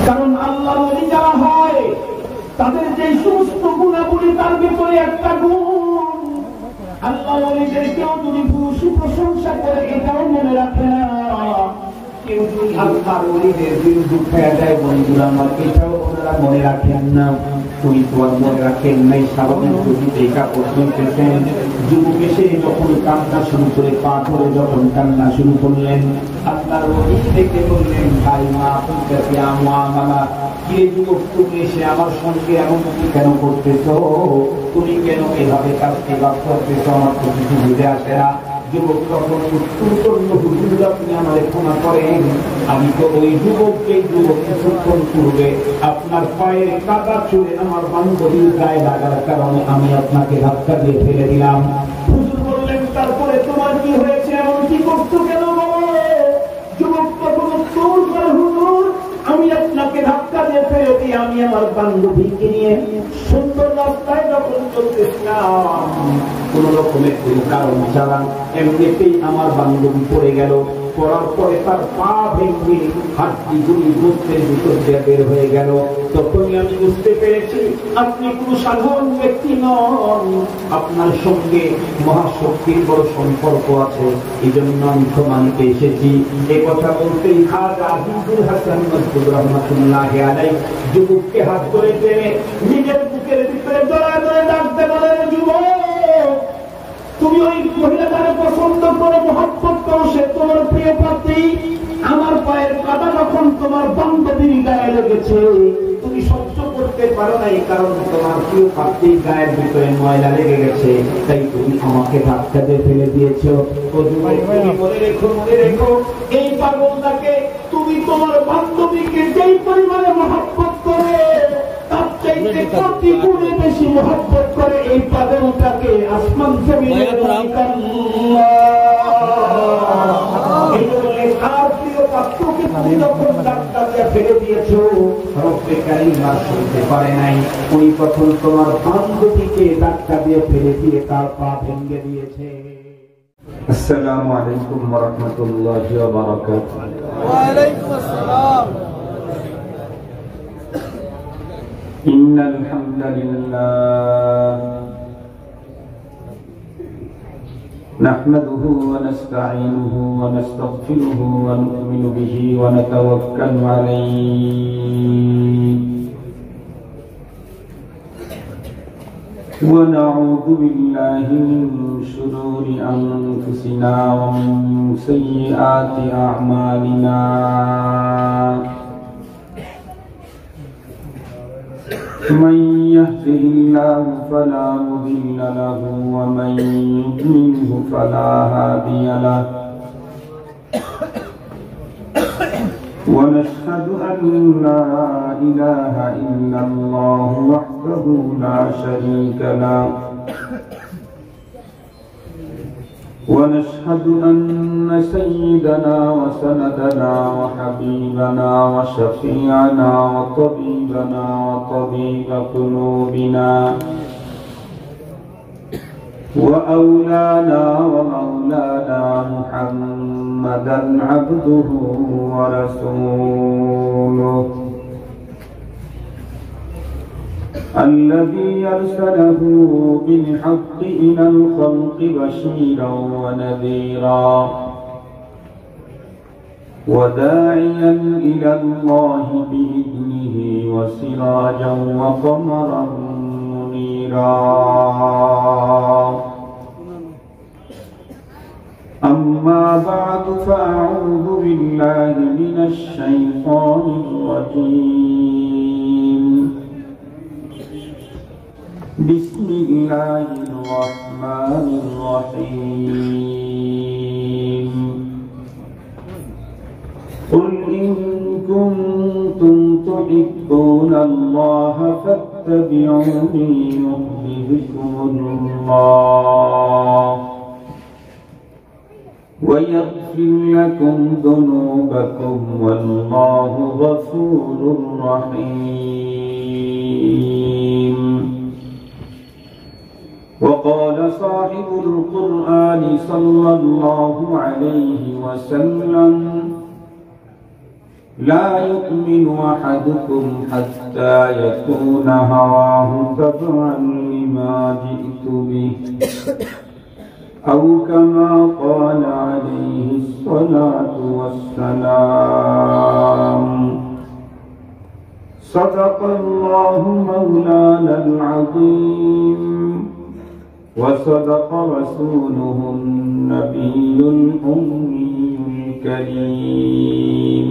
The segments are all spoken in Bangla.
কারণ আল্লাহর ওলি যারা হয় তাদের যে সমস্ত গুণাবলী তার ভিতরে একটা গুণ আল্লাহর ওলিদেরকেও যদি প্রশংসা করে এটাও মনে রাখে না। কেউ যদি আল্লাহর ওলিদের বিরুদ্ধে খেয়ে যায় বন্ধুরা আমার এটাও ওনারা মনে রাখেন না। তুই তো আর মনে রাখেন নাই। স্বাভাবিক যদি এই কাপড় শুনতেছেন যুবক এসে যখন কান্না শুরু করে পা ধরে যখন কান্না শুরু করলেন আল্লাহর ওলি দেখে বললেন ভাই মা আপনাকে আমা কে যুবক তুমি এসে আমার সঙ্গে এমন কেন করতেছো? তুমি কেন এভাবে কাজকে বাদ করতেছো? আমার তো কিছু বুঝে আসে না। যুবক তখন উত্তর করল হুজুর আপনি আমারে ক্ষমা করেন, আমি তো ওই যুবককে যুবক কিছুক্ষণ পূর্বে আপনার পায়ের কাদা চুলে আমার বান্ধবীর গায়ে লাগার কারণে আমি আপনাকে ধাক্কা দিয়ে ফেলে দিলাম। হুজুর বললেন তারপরে তোমার কি হয়েছে, এমন কি করছো কেন? যুবক তখন উত্তর করে হুজুর আমি আপনাকে ধাক্কা দিয়ে ফেলে দিই আমি আমার বান্ধবীকে নিয়ে সুন্দর রাস্তায় যখন চলতেছিলাম কোন রকমের কোন কারণ ছাড়া এমনিতেই আমার বান্ধবী পড়ে গেল। পড়ার পরে তার পা ভেঙে হাড্ডিগুলি গোস্তের ভিতর দিয়ে বের হয়ে গেল। তখনই আমি বুঝতে পেরেছি আপনি কোন সাধারণ ব্যক্তি নন, আপনার সঙ্গে মহাশক্তির বড় সম্পর্ক আছে। এই জন্য আমি ক্ষমা নিতে এসেছি। এ কথা বলতেই খাজা আজিজুল হাসান নজরুল রহমাতুল্লাহ আলাইহি যুবককে হাত ধরে টেনে নিজের বুকের ভিতরে জড়ায় ধরে ডাকতে বলেন যুবক তুমি ওই মহিলাটাকে পছন্দ করো, মহব্বত করো, সে তোমার প্রিয় পাত্রী। আমার পায়ের কাদা যখন তোমার বান্ধবীর গায়ে লেগেছে তুমি সহ্য করতে পারো না, এই কারণ তোমার প্রিয় পাত্রীর গায়ের ভিতরে ময়লা লেগে গেছে, তাই তুমি আমাকে ধাক্কা দিয়ে ফেলে দিয়েছো। মনে রেখো এই পাগলটাকে তুমি তোমার বান্ধবীকে যেই পরিমাণে মহব্বত করে তার চাইতে কোটি গুণে বেশি মহব্বত করে এই পাগলটাকে আসমান জমিনের মালিক আল্লাহ। এই জন্য আর প্রিয় পাত্রকে তুমি যখন ধাক্কা দিয়ে ফেলে দিয়েছো রব্বে কারীম আর শুনতে পারে নাই, ওই কখন তোমার বান্ধবীকে ধাক্কা দিয়ে ফেলে দিয়ে তার পা ভেঙে দিয়েছে। আসসালামু আলাইকুম ওয়া রাহমাতুল্লাহি ওয়া বারাকাতুহু। ওয়া আলাইকুম আসসালাম। ইন্নাল হামদালিল্লাহ নাহমাদুহু ওয়া নাস্তাঈনুহু ওয়া নাস্তাগফিরুহু ওয়া নু'মিনু বিহি ওয়া নাতাওয়াক্কালু আলাইহি ونعوذ بالله من شرور أنفسنا ومن سيئات أعمالنا من يهده الله فلا مضل له ومن يضلله فلا هادي له ونشهد أن لا إله إلا الله وحده لا شريك له ونشهد أن سيدنا وسندنا وحبيبنا وشفيعنا وطبيبنا وطبيب قلوبنا وأولانا ومولانا محمدا عبده ورسوله الذي أرسله بالحق إلى الخلق بشيرا ونذيرا وداعيا إلى الله بإذنه وسراجا وقمرا منيرا أما بعد فأعوذ بالله من الشيطان الرجيم بسم الله الرحمن الرحيم قل إن كنتم تحبون الله فاتبعوني يحببكم الله ويغفر لكم ذنوبكم والله غفور رحيم وقال صاحب القرآن صلى الله عليه وسلم لا يؤمن أحدكم حتى يكون هواه تبعا لما جئت به أو كما قال عليه الصلاة والسلام صدق الله مولانا العظيم وصدق رسوله النبي الأمي الكريم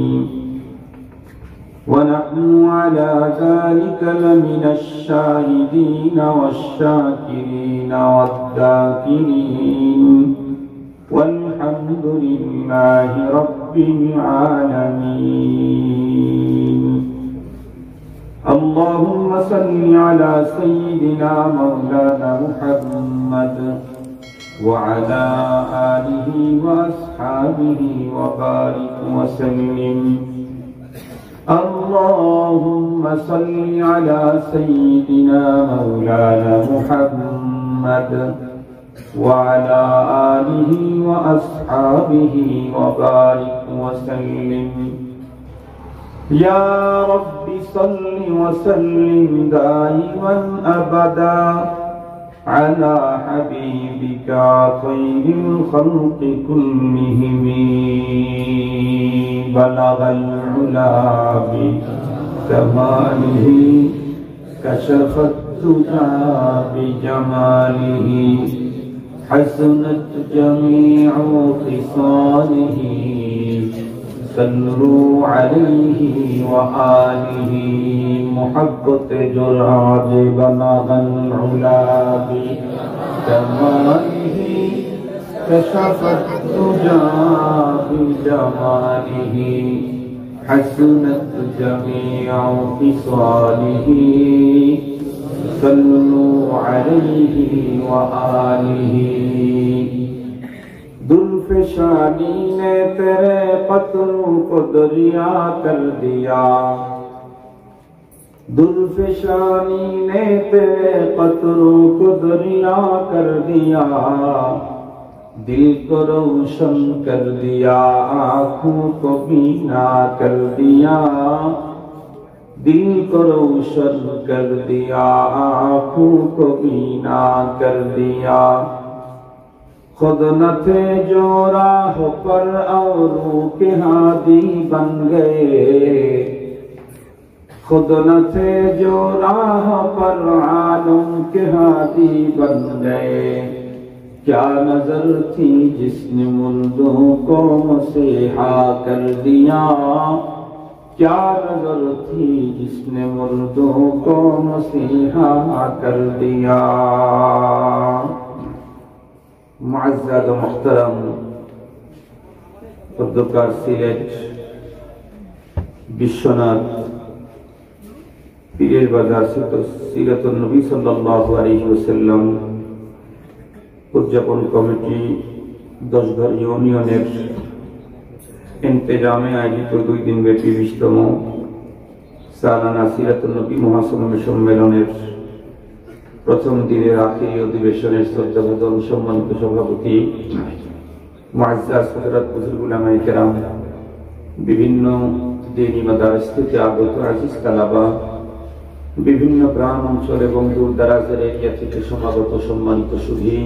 ونحن على ذلك لمن الشاهدين والشاكرين والذاكرين والحمد لله رب العالمين اللهم صل على سيدنا مولانا محمد وعلى آله وأصحابه وبارك وسلم اللهم صل على سيدنا مولانا محمد وعلى آله وأصحابه وبارك وسلم يا رب صل وسلم دائما أبدا على حبيبك خير الخلق كلهم بلغ العلا بكماله كشف الدجى بجماله حسنت جميع خصاله صلوا عليه وآله محبت جرعات بلغ العلا بكماله كشف الدجى بجماله حسنت جميع خصاله صلوا عليه وآله دلفشانی نے تیرے قطروں کو دریا کر دیا دلفشانی نے تیرے قطروں کو دریا کر دیا دل کو روشن کر دیا آنکھوں کو بینا کر دیا دل کو روشن کر دیا آنکھوں کو بینا کر دیا خود نہ تھے جو راہ پر اوروں کے ہادی بن گئے خود نہ تھے جو راہ پر عالم کے ہادی بن گئے کیا نظر تھی جس نے مردوں کو مسیحا کر دیا کیا نظر تھی جس نے مردوں کو مسیحا کر دیا معزز و محترم خدکار সিলেট বিশ্বনাথ পীরের বাজার সিরাতুন নবী সাল্লাল্লাহু আলাইহি ওয়াসাল্লাম উদযাপন কমিটি 10 ঘর ইউনিয়নের ইন্তেজামে আয়োজিত 2 দিন ব্যাপী 20তম সালানা সিরাতুন নবী মহাসমাবেশ সম্মেলনের প্রথম দিনের আখিরি অধিবেশনের শ্রদ্ধাভাজন সম্মানিত সভাপতি মুআজ্জাজ হযরত বুজুর্গ উলামায়ে কেরাম বিভিন্ন দিনী মাদ্রাসা থেকে আগত আজিজ তালাবা বিভিন্ন গ্রাম অঞ্চল এবং দূর দারাজের এরিয়া থেকে সমাগত সম্মানিত সুধী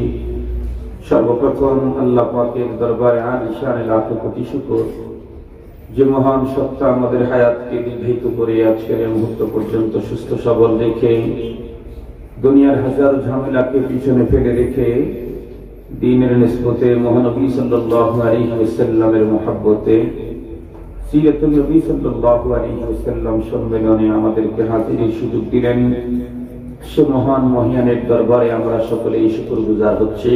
সর্বপ্রথম আল্লাহ পাকের দরবারে আলিশানে লাখো কোটি শুকর যে মহান সত্তা আমাদের হায়াতকে দীর্ঘায়িত করে আজকের এই মুহূর্ত পর্যন্ত সুস্থ সবল রেখে দুনিয়ার হাজার ঝামেলাকে পিছনে ফেলে রেখে দ্বীনের নিসবতে মহানবী সাল্লাল্লাহু আলাইহি ওয়াসাল্লামের মহব্বতে সিরাতুন নবী সাল্লাল্লাহু আলাইহি ওয়াসাল্লাম সম্মেলনে আমাদেরকে হাজিরের সুযোগ দিলেন সে মহান মহিয়ানের দরবারে আমরা সকলেই শুকরগুজার হচ্ছি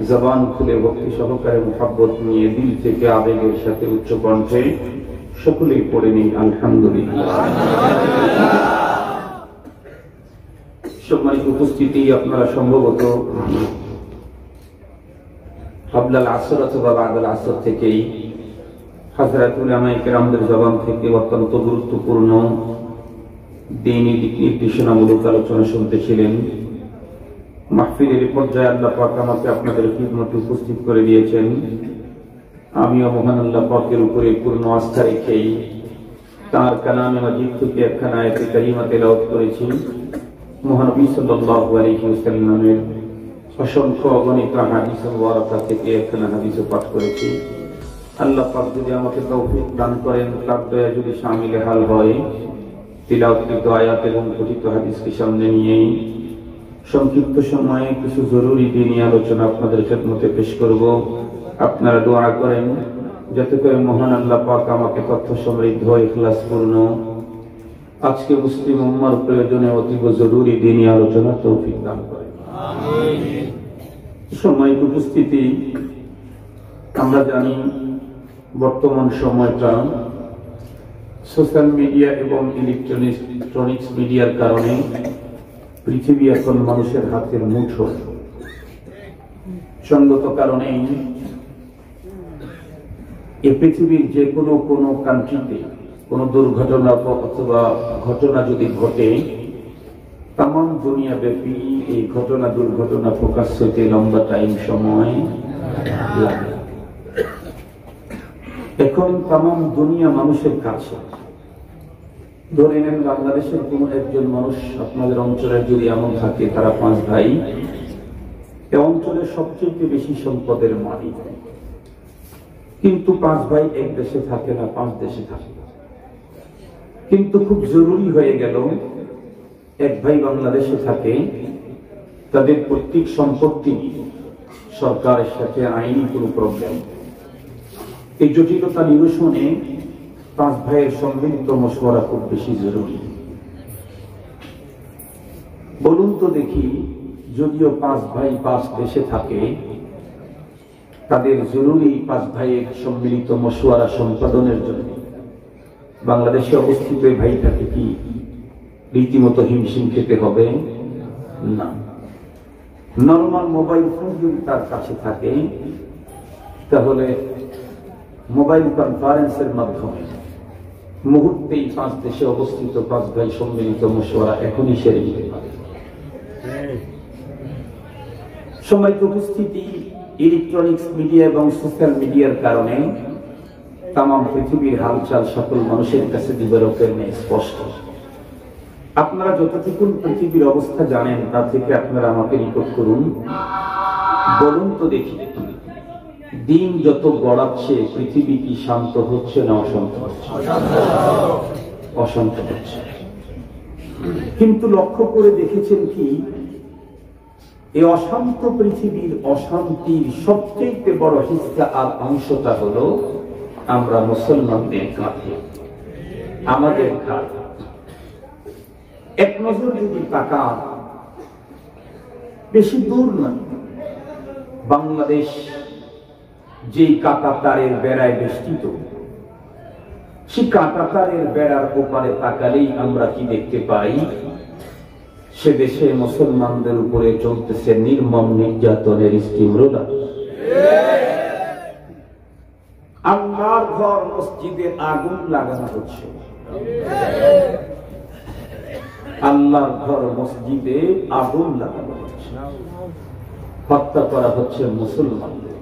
জবান খুলে ভক্তি সহকারে মহব্বত নিয়ে দিল থেকে আবেগের সাথে উচ্চ কণ্ঠে সকলেই পড়ে নিন আলহামদুলিল্লাহ সম্মানিত উপস্থিতি আপনারা সম্ভবত ক্বাবলাল আসর অথবা বাদাল আসর থেকেই হযরত উলামায়ে কেরামদের জবান থেকে অত্যন্ত গুরুত্বপূর্ণ দ্বীনি দিক নির্দেশনামূলক আলোচনা শুনতেছিলেন মাহফিলের পর্যায়ে আল্লাহ পাক আমাকে আপনাদের খিদমতে উপস্থিত করে দিয়েছেন আমিও মহান আল্লাহ পাকের উপরে পূর্ণ আস্থা রেখেই তার কালামে মাজিদ থেকে একখানা আয়াতে কারিমা তেলাওয়াত করেছি। মহানবী সাল্লাল্লাহু আলাইহি ওয়াসাল্লামের অসংখ্য অগণিত হাদিস মুবারাকা থেকে একখানা হাদিস পাঠ করেছি। আল্লাহ পাক যদি আমাকে তৌফিক দান করেন, তার দয়া যদি শামিলে হাল হয়, তিলাওয়াতকৃত আয়াত এবং কথিত হাদিসকে সামনে নিয়ে সংক্ষিপ্ত সময়ে কিছু জরুরি দ্বীনি আলোচনা আপনাদের খেদমতে পেশ করব। আপনারা দোয়া করেন যাতে করে মহান আল্লাহ পাক আমাকে তথ্য সমৃদ্ধ ইখলাসপূর্ণ আজকে মুসলিম উম্মার প্রয়োজনে অতীব জরুরি দ্বীনি আলোচনা তৌফিক দান করেন। আমিন। সম্মানিত উপস্থিতি, আমরা জানি বর্তমান সময়টা সোশ্যাল মিডিয়া এবং ইলেকট্রনিক্স মিডিয়ার কারণে পৃথিবী এখন মানুষের হাতের মুঠো। সঙ্গত কারণে এই পৃথিবীর যে কোনো কান্ট্রিতে কোনো দুর্ঘটনা অথবা ঘটনা যদি ঘটে, তামাম দুনিয়া ব্যাপী এই ঘটনা দুর্ঘটনা প্রকাশ হতে লম্বা টাইম সময় লাগে। এখন তামাম দুনিয়া মানুষের কাছে। ধরে নেন বাংলাদেশের কোন একজন মানুষ আপনাদের অঞ্চলের যদি এমন থাকে, তারা 5 ভাই, এ অঞ্চলের সবচেয়ে বেশি সম্পদের মালিক, কিন্তু 5 ভাই এক দেশে থাকে না, 5 দেশে থাকে। কিন্তু খুব জরুরি হয়ে গেল, এক ভাই বাংলাদেশে থাকে, তাদের প্রত্যেক সম্পত্তি সরকারের সাথে আইনি কোনো প্রবলেম, এই জটিলতা নিরসনে 5 ভাইয়ের সম্মিলিত মশওয়ারা খুব বেশি জরুরি। বলুন তো দেখি, যদিও 5 ভাই 5 দেশে থাকে, তাদের জরুরি 5 ভাইয়ের সম্মিলিত মশওয়ারা সম্পাদনের জন্য বাংলাদেশে অবস্থিত ভাইটাকে কি রীতিমতো হিমশিম খেতে হবে? না। নরমাল মোবাইল ফোন যদি তার কাছে থাকে, তাহলে মোবাইল কনফারেন্সের মাধ্যমে মুহূর্তেই 5 দেশে অবস্থিত 5 ভাই সম্মিলিত মশওয়ারা এখনই সেরে নিতে পারে। সম্মানিত উপস্থিতি, ইলেকট্রনিক্স মিডিয়া এবং সোশ্যাল মিডিয়ার কারণে তামাম পৃথিবীর হালচাল সকল মানুষের কাছে দিবারকের নেই স্পষ্ট। আপনারা যতটুকু পৃথিবীর অবস্থা জানেন, তা থেকে আপনারা আমাকে রিপোর্ট করুন। বলুন তো দেখি, দিন যত গড়াচ্ছে পৃথিবী কি শান্ত হচ্ছে না অশান্ত হচ্ছে? অশান্ত হচ্ছে। কিন্তু লক্ষ্য করে দেখেছেন কি, এই অশান্ত পৃথিবীর অশান্তির সবচেয়ে বড় হিস্সা আর অংশটা হলো আমরা মুসলমানদের কাঁধে, আমাদের কাঁধ। এক নজর যদি তাকান, বেশি দূর না, বাংলাদেশ যেই কাঁটাতারের বেড়ায় বেষ্টিত, সেই কাঁটাতারের বেড়ার ওপারে তাকালেই আমরা কি দেখতে পাই? সে দেশে মুসলমানদের উপরে চলতেছে নির্মম নির্যাতনের স্টিমরোলার। আল্লাহর ঘর মসজিদে আগুন লাগানো হচ্ছে, আল্লাহর ঘর মসজিদে আগুন লাগানো হচ্ছে, হত্যা করা হচ্ছে মুসলমানদের।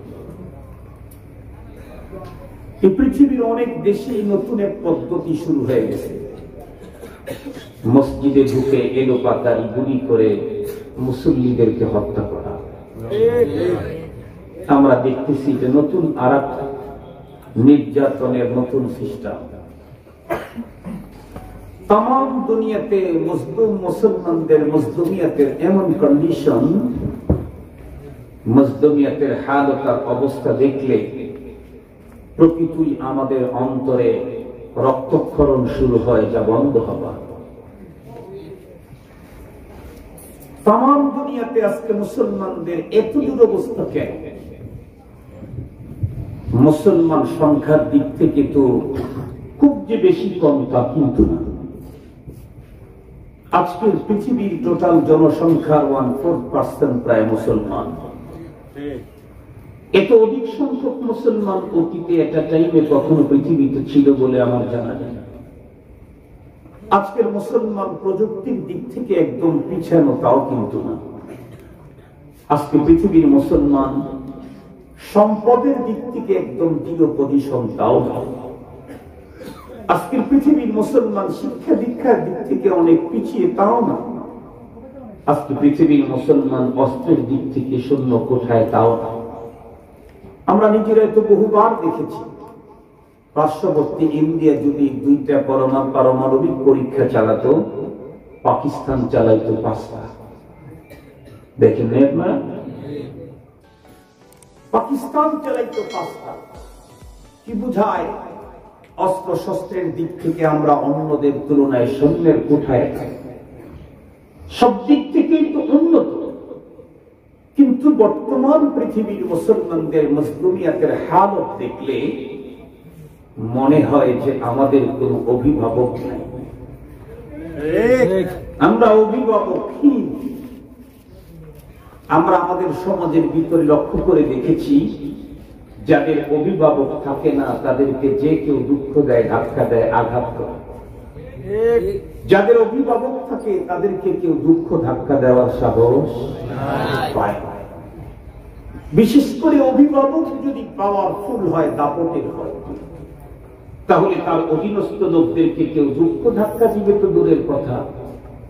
এই পৃথিবীর অনেক দেশেই নতুন এক পদ্ধতি শুরু হয়ে গেছে, মসজিদে ঢুকে এলোপাতাড়ি গুলি করে মুসল্লিদেরকে হত্যা করা। আমরা দেখতেছি যে নতুন আরেক নির্যাতনের নতুন সিস্টেম। তামাম দুনিয়াতে মজলুম মুসলমানদের মজলুমিয়াতের এমন কন্ডিশন, মজলুমিয়াতের হালতার অবস্থা দেখলে প্রকৃতই আমাদের অন্তরে রক্তক্ষরণ শুরু হয়, যা বন্ধ হবার। তামাম দুনিয়াতে আজকে মুসলমানদের এত দুরবস্থা কেন? মুসলমান সংখ্যার দিক থেকে তো খুব যে বেশি কম তা কিন্তু না। আজকের পৃথিবীর টোটাল জনসংখ্যার 1/4% প্রায় মুসলমান। এত অধিক সংখ্যক মুসলমান অতীতে একটা টাইমে কখনো পৃথিবীতে ছিল বলে আমার জানা যায়। আজকের মুসলমান প্রযুক্তির দিক থেকে একদম পিছানো তাও কিন্তু না। আজকে পৃথিবীর মুসলমান সম্পদের দিক থেকে একদম দৃঢ় পজিশন তাও না। আজকের পৃথিবীর মুসলমান শিক্ষা দীক্ষার দিক থেকে অনেক পিছিয়ে, তাও না। আজকে পৃথিবীর মুসলমান অস্ত্রের দিক থেকে শূন্য কোঠায়, তাও না। আমরা নিজেরাই তো বহুবার দেখেছি, পার্শ্ববর্তী ইন্ডিয়া যদি 2টা পারমাণবিক পরীক্ষা চালাতো, পাকিস্তান চালাইতো 5টা। দেখেন না, পাকিস্তান চালাইতো 5টা। কি বুঝায়? অস্ত্র শস্ত্রের দিক থেকে আমরা অন্যদের তুলনায় সৈন্যের কোঠায়, সব দিক থেকেই তো উন্নত। কিন্তু বর্তমান পৃথিবীর মুসলমানদের মজলুমিয়াতের হালত দেখলে মনে হয় যে আমাদের কোন অভিভাবক নাই, আমরা অভিভাবকহীন। আমরা আমাদের সমাজের ভিতরে লক্ষ্য করে দেখেছি, যাদের অভিভাবক থাকে না তাদেরকে যে কেউ দুঃখ দেয়, ধাক্কা দেয়, আঘাত করে। যাদের অভিভাবক থাকে তাদেরকে কেউ দুঃখ ধাক্কা দেওয়ার সাহস পায় না। বিশেষ করে অভিভাবক যদি পাওয়ারফুল হয়, দাপটের হয়, তাহলে তার অধীনস্থ লোকদেরকে কেউ দুঃখ ধাক্কা দিবে তো দূরের কথা,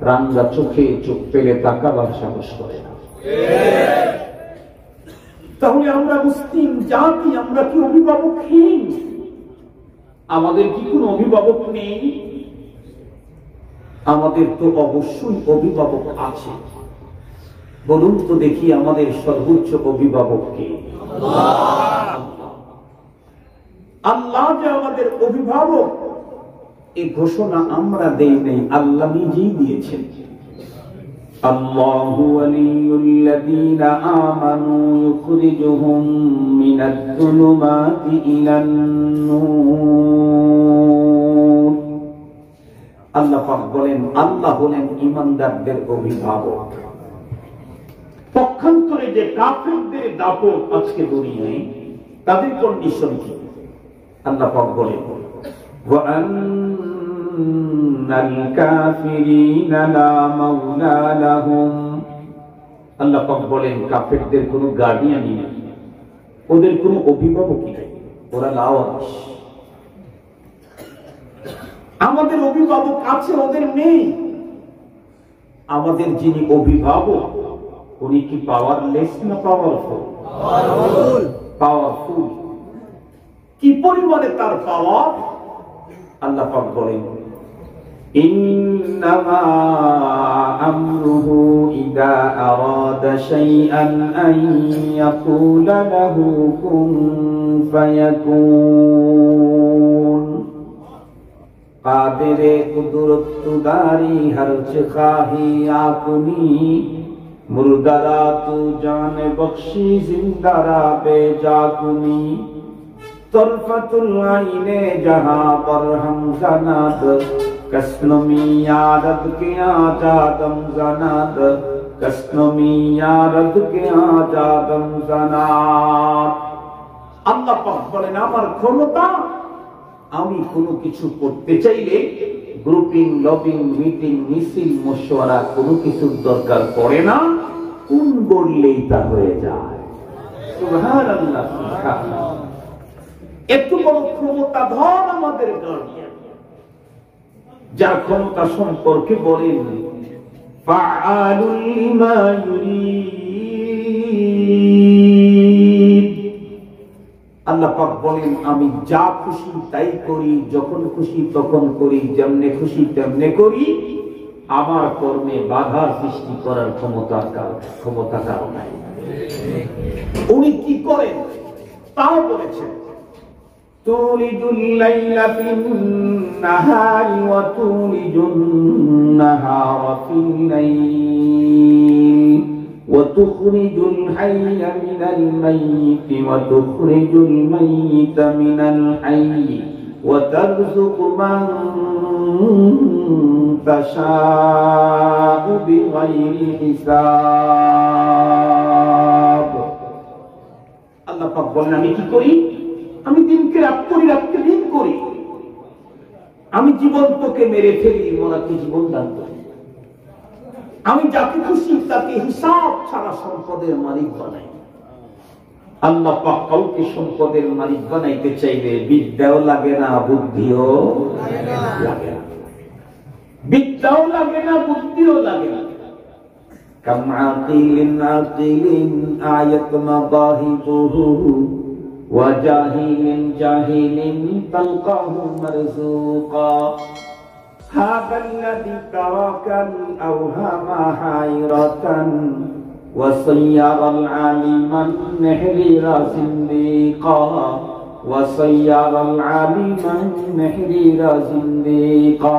রাঙ্গা চোখে চোখ ফেলে তাকাবার সাহস করে না। তাহলে আমরা মুসলিম জাতি, আমরা কি অভিভাবকহীন? আমাদের কি কোন অভিভাবক নেই? আমাদের তো অবশ্যই অভিভাবক আছে। বলুন তো দেখি, আমাদের সর্বোচ্চ অভিভাবক কে? আল্লাহ যে আমাদের অভিভাবক, এই ঘোষণা আমরা দেই নাই, আল্লাহ নিজেই দিয়েছেন। আল্লাহু ওয়ালিয়ুল্লাযীনা আমানু ইউখরিজুহুম মিনাজ-যুলুমাতি ইলান-নূর। আল্লাহ পাক বলেন, আল্লাহ হলেন ঈমানদারদের অভিভাবক। পক্ষান্তরে যে কাফেরদের দাপট আজকে দুনিয়ায়, তাদের কন্ডিশন কি? আল্লাহ পাক বলেন, ওয়া আন্নাল কাফিরিনা লা মাওলা লাহুম। আল্লাহ পাক বলেন, কাফেরদের কোনো গার্ডিয়ানই নেই, ওদের কোনো অভিভাবকই নেই, ওরা লাওয়ারিস। আমাদের অভিভাবক আছে, ওদের নেই। আমাদের যিনি অভিভাবক, উনি কি পাওয়ারলেস না পাওয়ারফুল? পাওয়ারফুল। কি পরিমাণে তার পাওয়ার? আল্লাহ পাক বলেন, ইন্নামা আমরুহু ইযা আরাদা শাইআন আন ইয়াকুলা লাহু কুন ফায়াকুন। কাদেরে কুদরত তুদারি হরচ খাহি আপনি, মুর্দারা তু জান বখশি জিন্দারা বেজাকুনি। তরফতুল আইনে জাহা পর হম জানাত, কসনমি ইয়ারদ কে আজাদম জানাত, কসনমি ইয়ারদ কে আজাদম জানাত। আল্লাহ পাক বলেন, আমার ক্ষমতা, আমি কোনো কিছু করতে চাইলে গ্রুপিং, লবিং, মিটিং, মিছিল, মশওয়ারা কোনো কিছুর দরকার পড়ে না, কোন বললেই তা হয়ে যায়। সুবহানাল্লাহ, সুবহানাল্লাহ। এত বড় ক্ষমতা ধর আমাদের গার্ডিয়ান, যার ক্ষমতা সম্পর্কে বলেন ফাআলুল লিমা ইউরিদ। আল্লাহ পাক বলেন, আমি যা খুশি তাই করি, যখন খুশি তখন করি, যেমনে খুশি তেমনে করি। আমার কর্মে বাধা সৃষ্টি করার ক্ষমতা কারো নাই। উনি কি করেন তাও বলেছেন, তুলিজুল লাইলা ফিন নাহারি ওয়া তুলিজুন নাহারা ফিল লাইল ওয়া তুখরিজুল হাইয়া মিনাল মাইয়িতি ওয়া তুখরিজুল মাইয়িতা মিনাল হাইয়ি ওয়া তারযুকু মান তাশাউ বিগাইরি হিসাব। আল্লাহ পাক বলেন, আমি কি করি? আমি দিনকে রাত করি, রাতকে দিন করি। আমি জীবন্তকে মেরে ফেলি, মরাকে জীবন দান করি। আমি যাকে খুশি তাকে হিসাব ছাড়া সম্পদের মালিক বানাই। আল্লাহ পাক কাউকে সম্পদের মালিক বানাইতে চাইলে বিদ্যাও লাগে না, বুদ্ধিও লাগে না। বিদ্যাও লাগে না, বুদ্ধিও লাগে না। কাম আকিলিন আকিলিন আয়াত মাযাহিবুহু ওয়া জাহিলিন জাহিলিন তালকাহু মারযুকা হাযা আল্লাযী তারাকাল আওহামা হায়রাতান ওয়া সায়য়ারাল আলিমান নাহরিরা জিন্দিকা ওয়া সায়য়ারাল আলিমান নাহরিরা জিন্দিকা।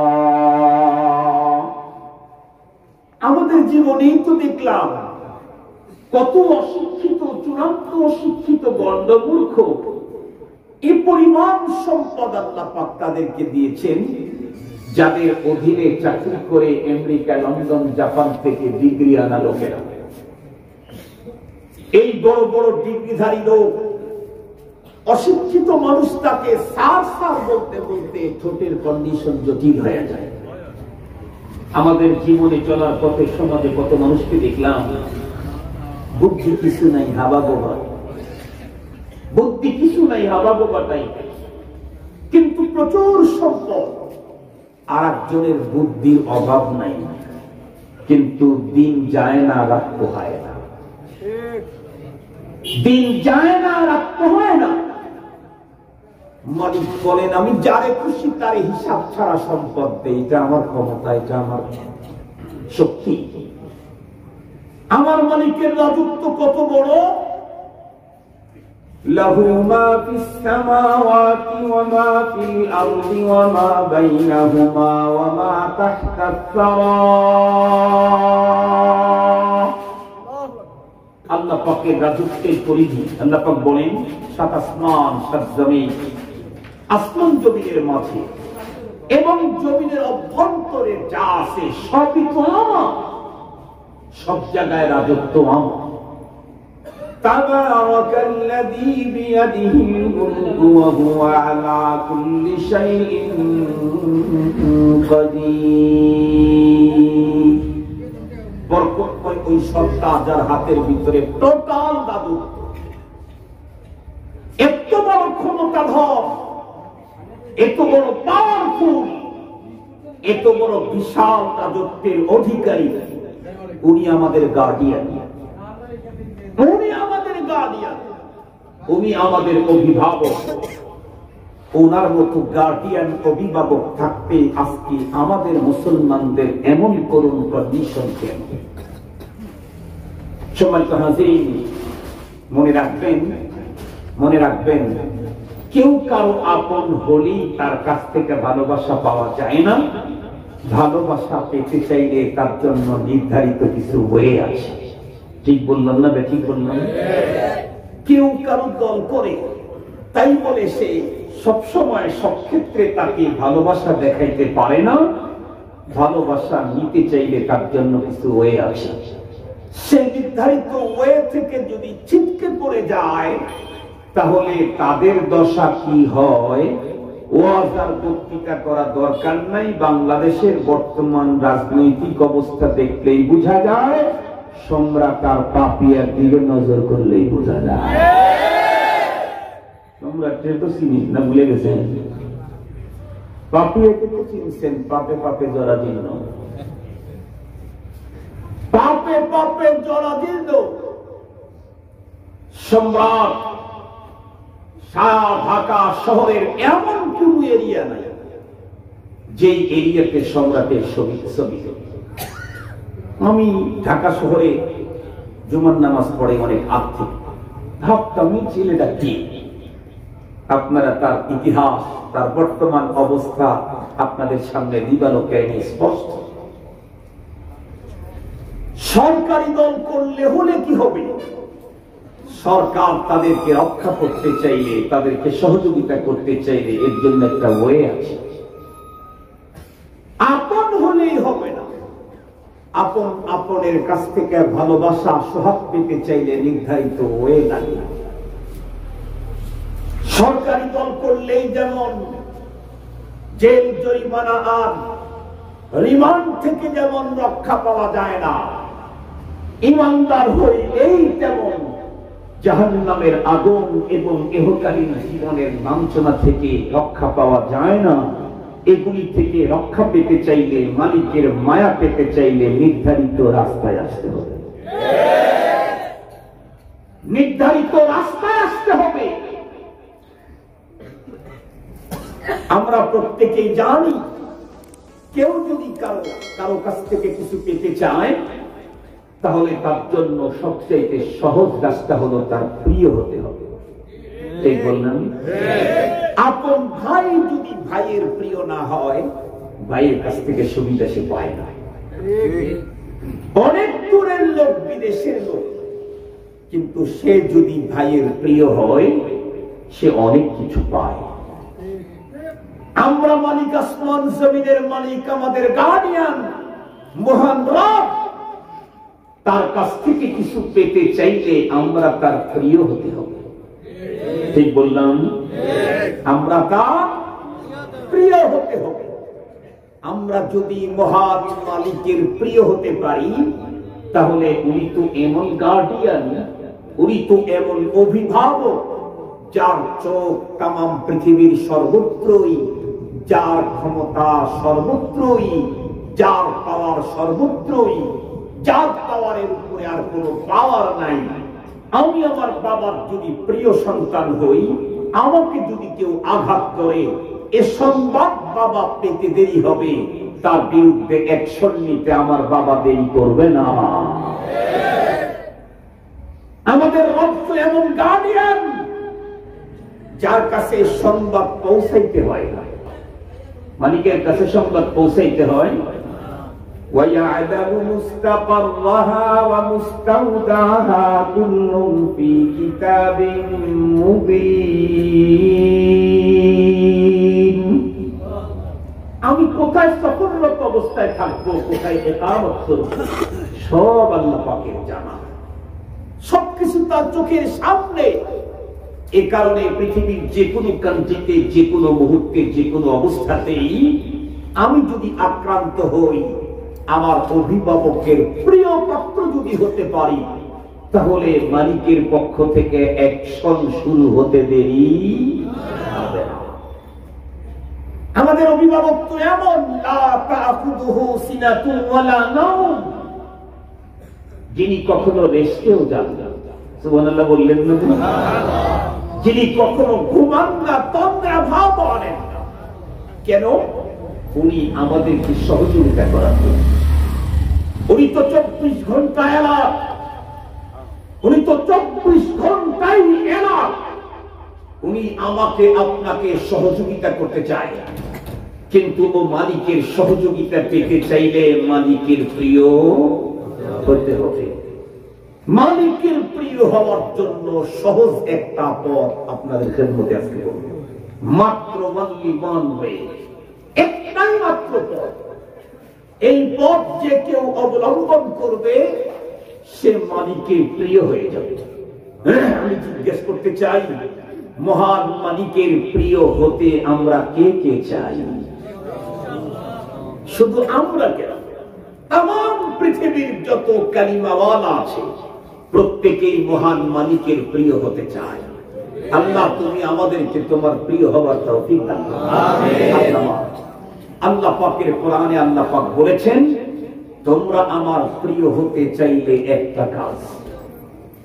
আমাদের জীবনেই তো দেখলাম কত অশিক্ষিত, চূড়ান্ত অশিক্ষিত গণ্ডমূর্খ এ পরিমাণ সম্পদ আল্লাহ পাক তাদেরকে দিয়েছেন, যাদের অধীনে চাকরি করে আমেরিকা, লন্ডন, জাপান থেকে ডিগ্রি আনা লোকেরা। এই বড় বড় ডিগ্রিধারী লোক অশিক্ষিত মানুষটাকে স্যার স্যার বলতে বলতে ঠোঁটের কন্ডিশন জটিল হয়ে যায়। আমাদের জীবনে চলার পথে সমাজে কত মানুষকে দেখলাম বুদ্ধি কিছু নাই, হাবা গোবা, বুদ্ধি কিছু নাই, হাবা গোবা টাইপের, কিন্তু প্রচুর সম্পদ। আর একজনের বুদ্ধির অভাব নাই, কিন্তু দিন যায় না, রাখতে হয় না, দিন যায় না, রাখতে হয় না। মালিক বলেন আমি যারে খুশি তারে হিসাব ছাড়া সম্পদ দেই, এটা আমার ক্ষমতা, এটা আমার শক্তি। আমার মালিকের রাজত্ব কত বড়। লাহু মা ফিস সামাওয়াতি ওয়া মা ফিল আরদি ওয়া মা বাইনাহুমা ওয়া মা তাহতাস সারা। আল্লাহ পাকের রাজত্বের পরিধি। আল্লাহ পাক বলেন সাত আসমান সাত জমিন, আসমান জমিনের মাঝে এবং জমিনের অভ্যন্তরে যা আছে সবই তো আমার, সব জায়গায় রাজত্ব আমার। তাবারাকাল্লাযী বিয়াদিহিল মুলকু ওয়া হুয়া আলা কুল্লি শাইইন কাদির। বরকত ওই সত্তা যার হাতের ভিতরে টোটাল রাজত্ব। এত বড় ক্ষমতাধর, এত বড় পাওয়ারফুল, এত বড় বিশাল রাজত্বের অধিকারী, উনি আমাদের গার্ডিয়ান, উনি আমাদের গার্ডিয়ান, উনি আমাদের অভিভাবক। ওনার মতো গার্ডিয়ান অভিভাবক থাকতে আজকে আমাদের মুসলমানদের এমন করুণ কন্ডিশন কেন? সম্মানিত হাজির, মনে রাখবেন, মনে রাখবেন, কেউ কারো আপন হলেই তার কাছ থেকে ভালোবাসা পাওয়া যায় না। ভালোবাসা পেতে চাইলে তার জন্য নির্ধারিত কিছু ওয়ে আছে। ঠিক বললাম না? ঠিক বললাম? কেউ কারো দল করে তাই বলে সে সবসময় সব ক্ষেত্রে তাকে ভালোবাসা দেখাইতে পারে না। ভালোবাসা নিতে চাইলে তার জন্য কিছু ওয়ে আছে। সে নির্ধারিত ওয়ে থেকে যদি ছিটকে পড়ে যায় তাহলে তাদের দশা কি হয় ওয়াজ আর বক্তৃতা করা দরকার নাই। বাংলাদেশের বর্তমান রাজনৈতিক অবস্থা দেখলেই বোঝা যায়, সম্রাট আর পাপিয়ার দিকে নজর করলেই বোঝা যায়। সম্রাটের তো চিনি না, ভুলে গেছেন? পাপিয়াকে তো চিনছেন, পাপে পাপে জরাজীর্ণ, পাপে পাপে জরাজীর্ণ সম্রাট। সারা ঢাকা শহরের এমন কোন এরিয়া নাই যে এরিয়াতে সম্রাটের ছবি। আমি ঢাকা শহরে জুমার নামাজ পড়ে অনেক আর্থিক ভাবতাম ছেলেটা কি। আপনারা তার ইতিহাস, তার বর্তমান অবস্থা আপনাদের সামনে দিবালোকে স্পষ্ট। সরকারি দল করলে হলে কি হবে? সরকার তাদেরকে রক্ষা করতে চাইলে, তাদেরকে সহযোগিতা করতে চাইলে এর জন্য একটা ওয়ে আছে। আপন হলেই হবে না, আপন আপনের কাছ থেকে ভালোবাসা সোহাগ পেতে চাইলে নির্ধারিত ওয়ে লাগে। সরকারি দল করলেই যেমন জেল, জরিমানা আর রিমান্ড থেকে যেমন রক্ষা পাওয়া যায় না, ইমানদার হইলেই তেমন জাহান্নামের আগুন এবং ইহকালীন জীবনের লাঞ্ছনা থেকে রক্ষা পাওয়া যায় না। এগুলি থেকে রক্ষা পেতে চাইলে, মালিকের মায়া পেতে চাইলে নির্ধারিত রাস্তায় আসতে হবে। নির্ধারিত রাস্তায় আসতে হবে। আমরা প্রত্যেকেই জানি, কেউ যদি কারো কাছ থেকে কিছু পেতে চায়, তাহলে তার জন্য সবচেয়ে সহজ রাস্তা হলো তার প্রিয় হতে হবে। ঠিক বললাম? আপন ভাই যদি ভাইয়ের প্রিয় না হয়, ভাইয়ের কাছ থেকে সুবিধা সে পায় না। অনেক দূরের লোক, বিদেশের লোক, কিন্তু সে যদি ভাইয়ের প্রিয় হয়, সে অনেক কিছু পায়। আমরা মালিক, আসমান জমিনের মালিক, আমাদের গার্ডিয়ান মহান রব, তার কাছ থেকে কিছু পেতে চাইলে আমরা তার প্রিয় হতে হবে। ঠিক বললাম? আমরা তার প্রিয় হতে হবে। আমরা যদি মহান মালিকের প্রিয় হতে পারি, তাহলে উনি তো এমন গার্ডিয়ান, উনি তো এমন অভিভাবক, যার চোখ তামাম পৃথিবীর সর্বত্রই, যার ক্ষমতা সর্বত্রই, যার পাওয়ার সর্বত্রই, যার পাওয়ারের উপরে আর কোনো পাওয়ার নাই। আমি আমার বাবার যদি প্রিয় সন্তান হই, আমাকে যদি কেউ আঘাত করে, এ সংবাদ বাবা পেতে দেরি হবে, তার বিরুদ্ধে অ্যাকশন নিতে আমার বাবা দেরি করবে না। আমাদের রব তো এমন গার্ডিয়ান, যার কাছে সংবাদ পৌঁছাইতে হয় না, মালিকের কাছে সংবাদ পৌঁছাইতে হয়। وَيَعْلَمُ مُسْتَقَرَّهَا وَمُسْتَوْدَعَهَا كُلٌّ فِي كِتَابٍ مُبِينٍ। আমি কোথায় সফররত অবস্থায় থাকবো, কোথায় ইকামত করব, সব আল্লাহ পাকের জানা, সবকিছু তার চোখের সামনে। এ কারণে পৃথিবীর যে কোনো কান্ট্রিতে, যে কোনো মুহূর্তে, যে কোনো অবস্থাতেই আমি যদি আক্রান্ত হই, আমার অভিভাবকের প্রিয় পাত্র যদি হতে পারি, তাহলে মালিকের পক্ষ থেকে অ্যাকশন শুরু হতে দেরি হবে না। আমাদের অভিভাবক তো এমন, লা তাখুযুহু সিনাতুন ওয়ালা নাওম, যিনি কখনো রেস্টেও যান না। সুবহানাল্লাহ বললেন না? যিনি কখনো ঘুমান না, তন্দ্রা ভাব আনেন না। কেন? উনি আমাদেরকে সহযোগিতা করার জন্য। উনি তো 24 ঘন্টা এলাক, উনি তো 24 ঘন্টাই এলাক। উনি আমাকে আপনাকে সহযোগিতা করতে চায়, কিন্তু ও মালিকের সহযোগিতা পেতে চাইলে মালিকের প্রিয় হতে হবে। মালিকের প্রিয় হওয়ার জন্য সহজ একটা পথ আপনাদের খেদমতে আজকে বলব, মাত্র ওয়ান ওয়ে, একটাই মাত্র পথ। এই পথ যে কেউ অবলম্বন করবে, সে মালিকের প্রিয় হয়ে যাবে। আমি জিজ্ঞেস করতে চাই, মহান মালিকের প্রিয় হতে আমরা কে কে চাই? শুধু আমরা কেন, তাম পৃথিবীর যত কালিমাওয়ালা আছে, প্রত্যেকেই মহান মালিকের প্রিয় হতে চায়। আল্লাহ, তুমি আমাদেরকে তোমার প্রিয় হওয়ার তৌফিক দান করো। আমিন। আল্লাহ পাকের কোরআনে আল্লাহ পাক বলেছেন, তোমরা আমার প্রিয় হতে চাইলে একটা কাজ,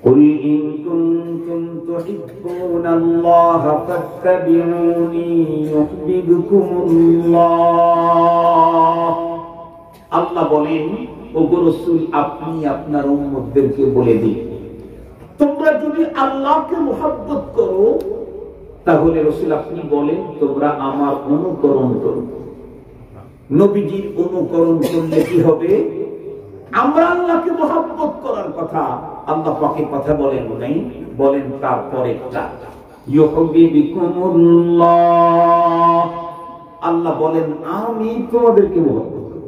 কুল ইন কুনতুম তুহিব্বুনাল্লাহা ফাত্তাবিউনি ইউহিব্বুকুমুল্লাহ। আল্লাহ বলেন, ওগো রাসূল, আপনি আপনার উম্মতদেরকে বলে দিন, তোমরা যদি আল্লাহকে মুহাব্বত করো, তাহলে রাসূল আপনি বলেন তোমরা আমার অনুকরণ করো। নবীজির অনুকরণ করলে কি হবে? আমরা আল্লাহকে মুহাব্বত করার কথা আল্লাহ পাকের কথা বলেন নাই, বলেন তারপরেরটা, ইউহিব্বুকুমুল্লাহ। আল্লাহ বলেন আমি তোমাদেরকে মুহাব্বত করব।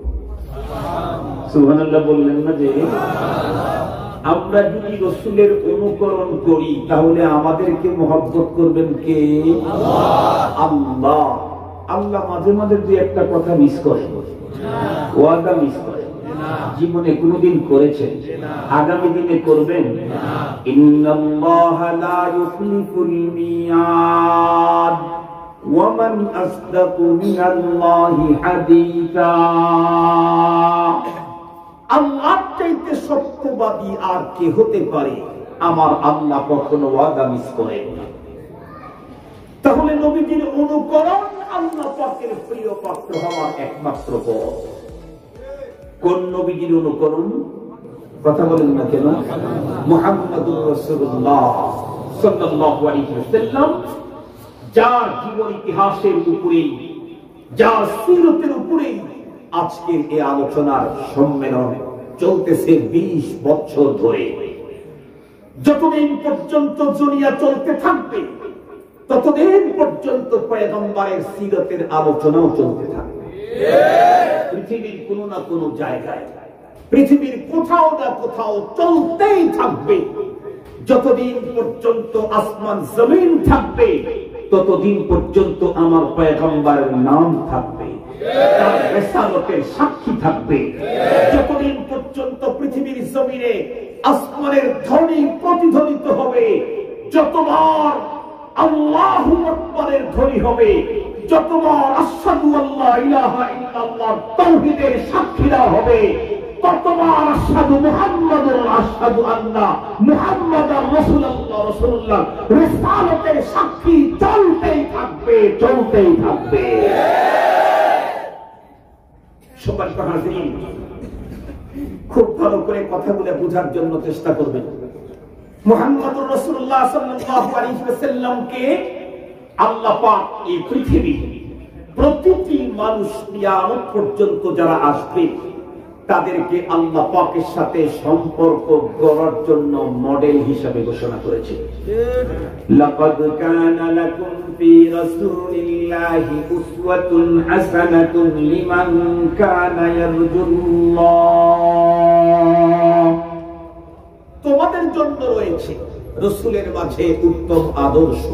সুবহানাল্লাহ বললেন না? যে আমরা যদি রাসূলের অনুকরণ করি, তাহলে আমাদেরকে মুহাব্বত করবেন কে? আল্লাহ। আল্লাহ মাঝে মাঝে দুই একটা কথা মিস করে, ওয়াদা মিস করে। জীবনে কোনোদিন করেছেন? আগামী দিনে করবেন? ইন্নাল্লাহা লা ইউখলিফুল মিয়াদ ওয়া মান আসদাকু মিনাল্লাহি হাদীসা। আল্লাহর চাইতে সত্যবাদী আর কে হতে পারে? আমার আল্লাহ কখনো ওয়াদা মিস করেন না। তাহলে নবীজির অনুকরণ আল্লাহ পাকের প্রিয় পাত্র হওয়ার একমাত্র পথ। কোন নবীজির অনুকরণ? কথা বলেন না কেন? মুহাম্মদুর রাসূলুল্লাহ সাল্লাল্লাহু আলাইহি ওয়াসাল্লাম, যার জীবন ইতিহাসের উপরে, যার সিরতের উপরে আজকের এই আলোচনার সম্মেলন চলতেছে 20 বছর ধরে। যতদিন পর্যন্ত দুনিয়া চলতে থাকবে ততদিন পর্যন্ত পয়গম্বরের সিরতের আলোচনাও চলতে থাকবে। পৃথিবীর কোন না কোন জায়গায়, পৃথিবীর কোথাও না কোথাও চলতেই থাকবে। যতদিন পর্যন্ত আসমান জমিন থাকবে ততদিন পর্যন্ত আমার পয়গম্বরের নাম থাকবে, তার রিসালাতের সাক্ষী থাকবে। যতদিন পর্যন্ত পৃথিবীর জমিনে আসমানের ধ্বনি প্রতিধ্বনিত হবে, যতবার আল্লাহু আকবারের ধ্বনি হবে, যতবার আশহাদু আল্লা ইলাহা ইল্লাল্লাহ তাওহীদের সাক্ষীরা হবে, ততবার আশহাদু মুহাম্মাদুর আশহাদু আন্না মুহাম্মাদার রাসূলুল্লাহ রিসালাতের সাক্ষী চলতেই থাকবে, চলতেই থাকবে। সম্মানিত হাজিরিন, খুব ভালো করে কথাগুলো বোঝার জন্য চেষ্টা করবেন। মুহাম্মদুর রাসূলুল্লাহ সাল্লাল্লাহু আলাইহি ওয়াসাল্লামকে আল্লাহ পাক এই পৃথিবী প্রতিটি মানুষ কিয়ামত পর্যন্ত যারা আসবে তাদেরকে আল্লাহ পাকের সাথে সম্পর্ক গড়ার জন্য মডেল হিসেবে ঘোষণা করেছে। লাকাদ কানা লাকুম ফি রাসূলিল্লাহি উসওয়াতুন হাসানাতুন লিমান কানা ইয়ারজুল্লাহ। তোমাদের জন্য রয়েছে রাসূলের মাঝে উত্তম আদর্শ।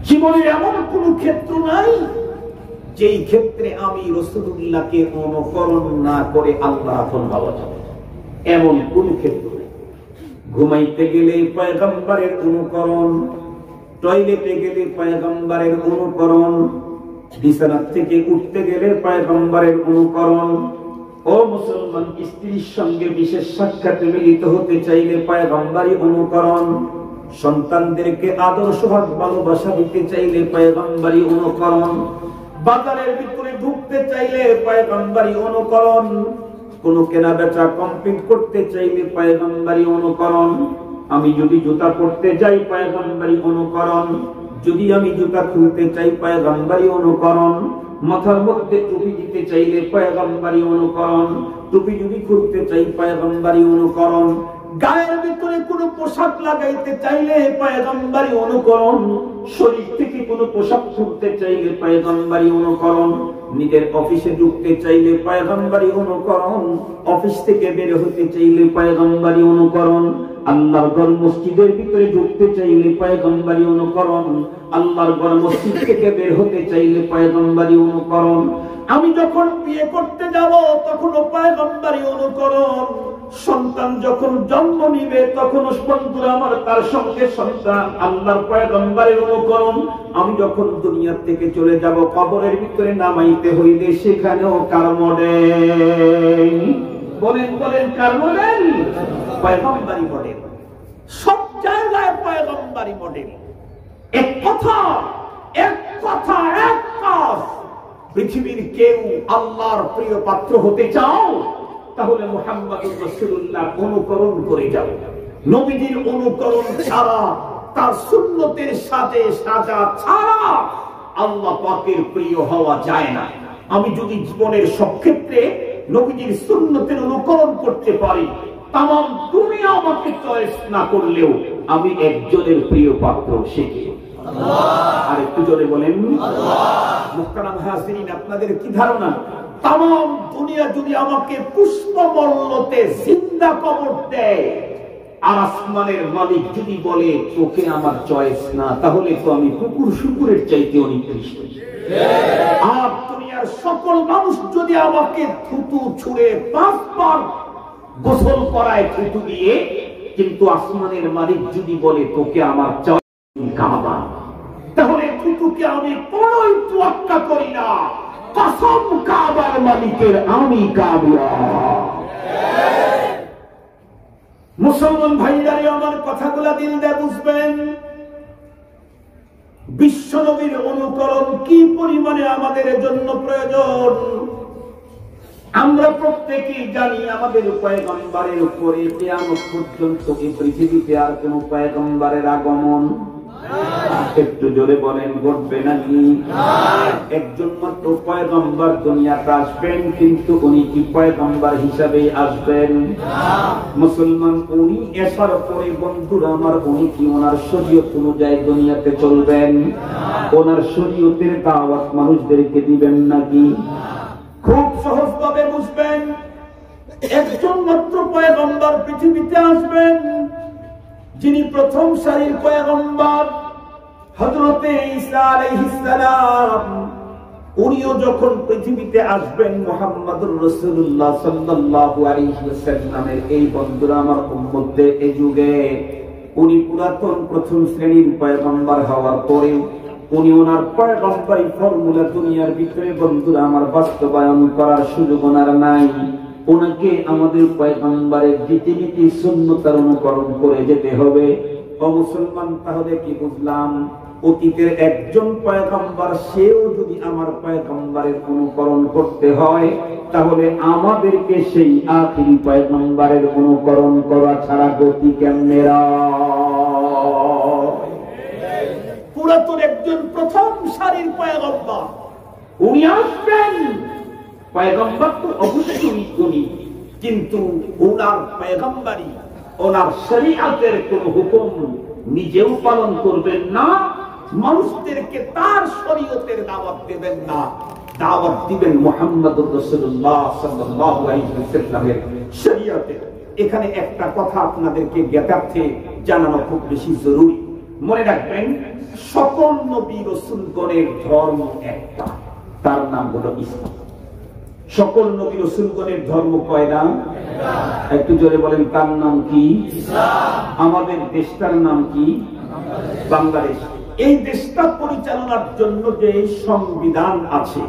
জীবনের এমন কোন ক্ষেত্র নাই যেই ক্ষেত্রে আমি রাসূলুল্লাহকে অনুকরণ না করে আল্লাহ আপন হওয়া যাবে, এমন কোন ক্ষেত্র নেই। ঘুমাইতে গেলে পয়গম্বরের অনুকরণ, টয়লেটে গেলে পয়গম্বরের অনুকরণ, বিছানা থেকে উঠতে গেলে পয়গম্বরের অনুকরণ। ও মুসলমান, স্ত্রীর সঙ্গে বিশেষ সাক্ষাতে মিলিত হতে চাইলে পয়গম্বরই অনুকরণ। সন্তানদেরকে আদর্শ হক ভালোবাসা দিতে চাইলে পয়গম্বরই অনুকরণ। বাজারের ভিতরে ঢুকতে চাইলে পয়গম্বরই অনুকরণ। কোন কেনা বেচা কমপ্লিট করতে চাইলে পয়গম্বরই অনুকরণ। আমি যদি জুতা পরতে যাই পয়গম্বরই অনুকরণ, যদি আমি জুতা খুলতে চাই পয়গম্বরই অনুকরণ। মাথার মধ্যে টুপি দিতে চাইলে পয়গম্বরই অনুকরণ, টুপি যদি খুলতে চাই পয়গম্বরই অনুকরণ। গায়ের ভিতরে কোনো পোশাক লাগাইতে চাইলে পয়গম্বরই অনুকরণ, শরীর থেকে কোনো পোশাক খুলতে চাইলে পয়গম্বরই অনুকরণ। নিজের অফিসে ঢুকতে চাইলে পয়গম্বরই অনুকরণ, অফিস থেকে বের হতে চাইলে পয়গম্বরই অনুকরণ। আল্লাহর ঘর মসজিদের ভিতরে ঢুকতে চাইলে পয়গম্বরই অনুকরণ, আল্লাহর ঘর মসজিদ থেকে বের হতে চাইলে পয়গম্বরই অনুকরণ। আমি যখন বিয়ে করতে যাব তখন পয়গম্বরই অনুকরণ। সন্তান যখন জন্ম নিবে তখন বন্ধুরা আমার তার সঙ্গে সন্তান আল্লাহর পয়গম্বরের অনুকরণ। আমি যখন দুনিয়া থেকে চলে যাব কবরের ভিতরে নামাইতে হইলে সেখানেও কার মডেল? বলেন বলেন, কার মডেল? পয়গম্বরই মডেল। সব জায়গায় পয়গম্বরই মডেল। এক কথা, এক কথা, এক কাজ। পৃথিবীর কেউ আল্লাহর প্রিয় পাত্র হতে চাও তাহলে মুহাম্মদুর রাসূলুল্লাহ অনুকরণ করে যাও। নবীজির অনুকরণ ছাড়া, তার সুন্নতের সাথে সাজা ছাড়া আল্লাহ পাকের প্রিয় হওয়া যায় না। আমি যদি জীবনের সব ক্ষেত্রে নবীজির সুন্নতের অনুকরণ করতে পারি, তাম দুনিয়া আমাকে চয়েস না করলেও আমি একজনের প্রিয় পাত্র, সে কে? আল্লাহ। আর একটু জোরে বলেন আল্লাহ। মুহতারাম হাজিরিন, আপনাদের কি ধারণা তাম দুনিয়া যদি আমাকে পুষ্পমল্লতে জিন্দা কবর দেয় আর আসমানের মালিক যদি বলে তোকে আমার চয়েস না, তাহলে তো আমি কুকুর শুকুরের চাইতে অনিকৃষ্ট। আর দুনিয়া দুনিয়ার সকল মানুষ যদি আমাকে থুতু ছুঁড়ে 5 বার গোসল করায় থুতু দিয়ে, কিন্তু আসমানের মালিক যদি বলে তোকে আমার চাই কাবা, তাহলে থুতুকে আমি কোনোই তোয়াক্কা করি না। কসম কাবার মালিকের, আমি কাবা। মুসলমান ভাইরারে আমার কথাগুলা দিল দিয়ে বুঝবেন, বিশ্ব নবীর অনুকরণ কি পরিমাণে আমাদের জন্য প্রয়োজন। আমরা প্রত্যেকেই জানি আমাদের পয়গম্বরের উপরে কিয়ামত পর্যন্ত এই পৃথিবীতে আর কোন পয়গম্বরের আগমন, একটু জোরে বলেন, ঘটবে নাকি? একজন মাত্র পয়গম্বর দুনিয়াতে আসবেন, কিন্তু উনি কি পয়গম্বর হিসাবে আসবেন? মুসলমান উনি আসার পরে বন্ধুরা আমার, উনি কি ওনার শরীয়ত অনুযায়ী দুনিয়াতে চলবেন? ওনার শরীয়তের দাওয়াত মানুষদেরকে দিবেন নাকি? খুব সহজ ভাবে বুঝবেন, একজন মাত্র পয়গম্বর পৃথিবীতে আসবেন, যিনি প্রথম সারির পয়গম্বর হযরতে ঈসা আলাইহিস সালাম। উনিও যখন পৃথিবীতে আসবেন, মুহাম্মদুর রাসূলুল্লাহ সাল্লাল্লাহু আলাইহি ওয়াসাল্লামের এই বন্ধুরা আমার উম্মতদের এই যুগে উনি পুরাতন প্রথম শ্রেণীর পয়গম্বর হওয়ার পরে উনি ওনার পয়গম্বরি ফর্মুলা দুনিয়ার ভিতরে বন্ধুরা আমার বাস্তবায়ন করার সুযোগ ওনার নাই। ওনাকে আমাদের পয়গম্বরের রীতিনীতি সুন্নতের অনুকরণ করে যেতে হবে। ও মুসলমান, তাহলে কি বুঝলাম? অতীতের একজন পয়গম্বর, সেও যদি আমার পয়গম্বরের অনুকরণ করতে হয়, তাহলে আমাদেরকে সেই আখিরি পয়গম্বরের অনুকরণ করা ছাড়া গতি কেমনে? পুরাতন একজন প্রথম সারির পয়গম্বর উনি আসবেন। পয়গম্বর তো অবশ্যই উনি, কিন্তু ওনার পয়গম্বরি, ওনার শরীয়তের কোন হুকুম নিজেও পালন করবেন না, মানুষদেরকে তার শরীয়তের দাওয়াত দেবেন না, দাওয়াত দিবেন মুহাম্মদুর রাসূলুল্লাহ সাল্লাল্লাহু আলাইহি ওয়াসাল্লামের শরীয়তের। এখানে একটা কথা আপনাদেরকে জ্ঞাতার্থে জানানো খুব বেশি জরুরি। মনে রাখবেন, সকল নবী রাসূলগণের ধর্ম একটা, তার নাম হলো ইসলাম। সকল নবী রাসূলগণের ধর্ম কয়টা? একটু জোরে বলেন, তার নাম কি? ইসলাম। আমাদের দেশটার নাম কি? বাংলাদেশ। এই দেশটা পরিচালনার জন্য যে সংবিধান আছে,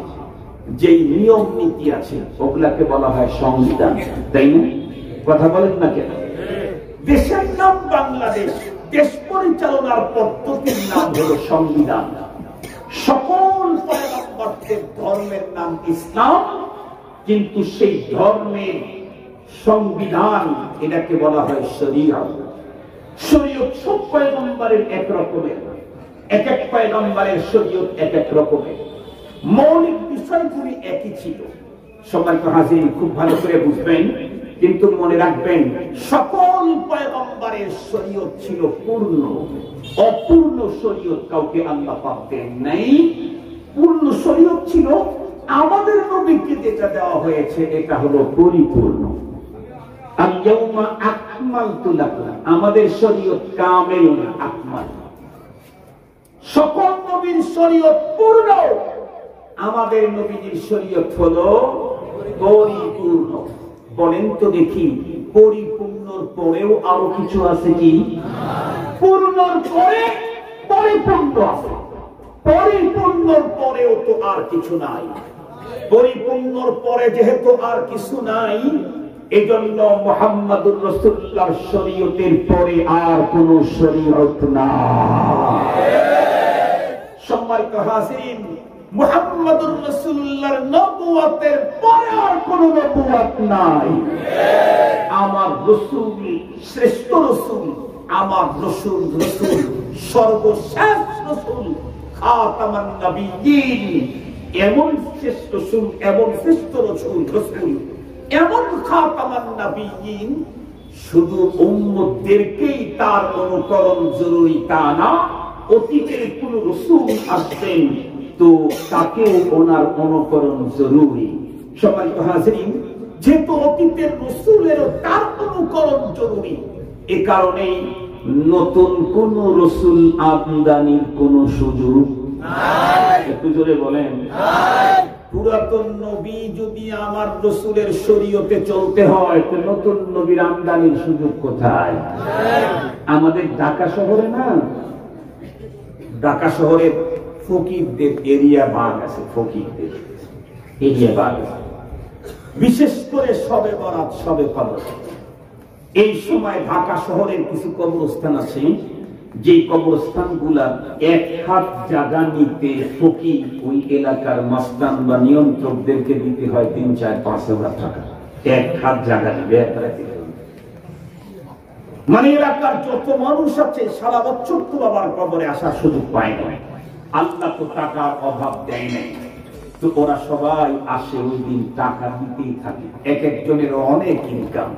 যে নিয়ম নীতি আছে, ওগুলাকে বলা হয় সংবিধান, তাই না? কথা বলেন না কেন? দেশের নাম বাংলাদেশ, দেশ পরিচালনার পদ্ধতির নাম হলো সংবিধান। সকল পয়গম্বরদের ধর্মের নাম ইসলাম, কিন্তু সেই ধর্মের সংবিধান, এটাকে বলা হয় শরীয়ত। শরীয়ত সব পয়গম্বরের এক রকমের, এক এক পয়গম্বরের শরীয়ত এক এক রকমের, মৌলিক বিষয়গুলি একই ছিল। সম্মানিত হাজির, খুব ভালো করে বুঝবেন, কিন্তু মনে রাখবেন, সকল পয়গম্বরের শরীয়ত ছিল পূর্ণ। অপূর্ণ শরীয়ত কাউকে আল্লাহ পাক দেন নাই। পূর্ণ শরীয়ত ছিল আমাদের নবীকে যেটা দেওয়া হয়েছে, এটা হলো পরিপূর্ণ। আল-ইয়াউমা আকমালতু লাকুম, আমাদের শরীয়ত কামেল না, আকমাল। সকল নবীর শরীয়ত পূর্ণ, আমাদের নবীর শরীয়ত হলো পরিপূর্ণ। বলেন তো দেখি, পরিপূর্ণর পরেও আরো কিছু আছে কি? পূর্ণর পরে পরিপূর্ণ আছে, পরিপূর্ণর পরেও তো আর কিছু নাই। পরিপূর্ণর পরে যেহেতু আর কিছু নাই, এজন্য মুহাম্মদুর রাসূলুল্লাহর শরীয়তের পরে আর কোন শরীয়ত নাই। সম্মানিত হাজিরিন, মুহাম্মদুর রাসূলুল্লাহর নবুয়তের পরে আর কোন নবুয়ত নাই। আমার রাসূল শ্রেষ্ঠ রাসূল, আমার রাসূল সর্বশেষ রাসূল, খাতামান নবিয়্যিন। এমন শ্রেষ্ঠ রাসূল, এমন শ্রেষ্ঠ রাসূল, এমন খাতামান নবিয়্যিন, শুধু উম্মতদেরকেই তার অনুকরণ জরুরি তা না, অতীতের কোন রাসূল আসবেন তো তাকেও ওনার অনুকরণ জরুরি। সম্মানিত হাজিরিন, যেহেতু অতীতের রাসূলেরও তার অনুকরণ জরুরি, এ কারণেই নতুন কোন রাসূল আমদানির কোন সুযোগ নাই। একটু জোরে বলেন। পুরাতন নবী যদি আমার রাসূলের শরীয়তে চলতে হয় তো নতুন নবীর আমদানির সুযোগ কোথায়? আমাদের ঢাকা শহরে না, ঢাকা শহরে ফকিরদের এরিয়া ভাগ আছে, ফকিরদের এরিয়া ভাগ আছে। বিশেষ করে শবে বরাত, শবে কদর, এই সময় ঢাকা শহরের কিছু কবরস্থান আছে, যে কবরস্থানগুলা এক হাত জায়গা নিতে ফকির ওই এলাকার মাস্তান বা নিয়ন্ত্রকদেরকে দিতে হয় 3, 4, 5 হাজার টাকা। এক হাত জায়গা নিবে, মানে এলাকার যত মানুষ আছে সারা বছর তো বাবার কবরে আসার সুযোগ পায় না। আল্লাহ তো টাকার অভাব দেয় নাই, তো ওরা সবাই আসে, ওই দিন টাকা দিতেই থাকে, এক একজনের অনেক ইনকাম।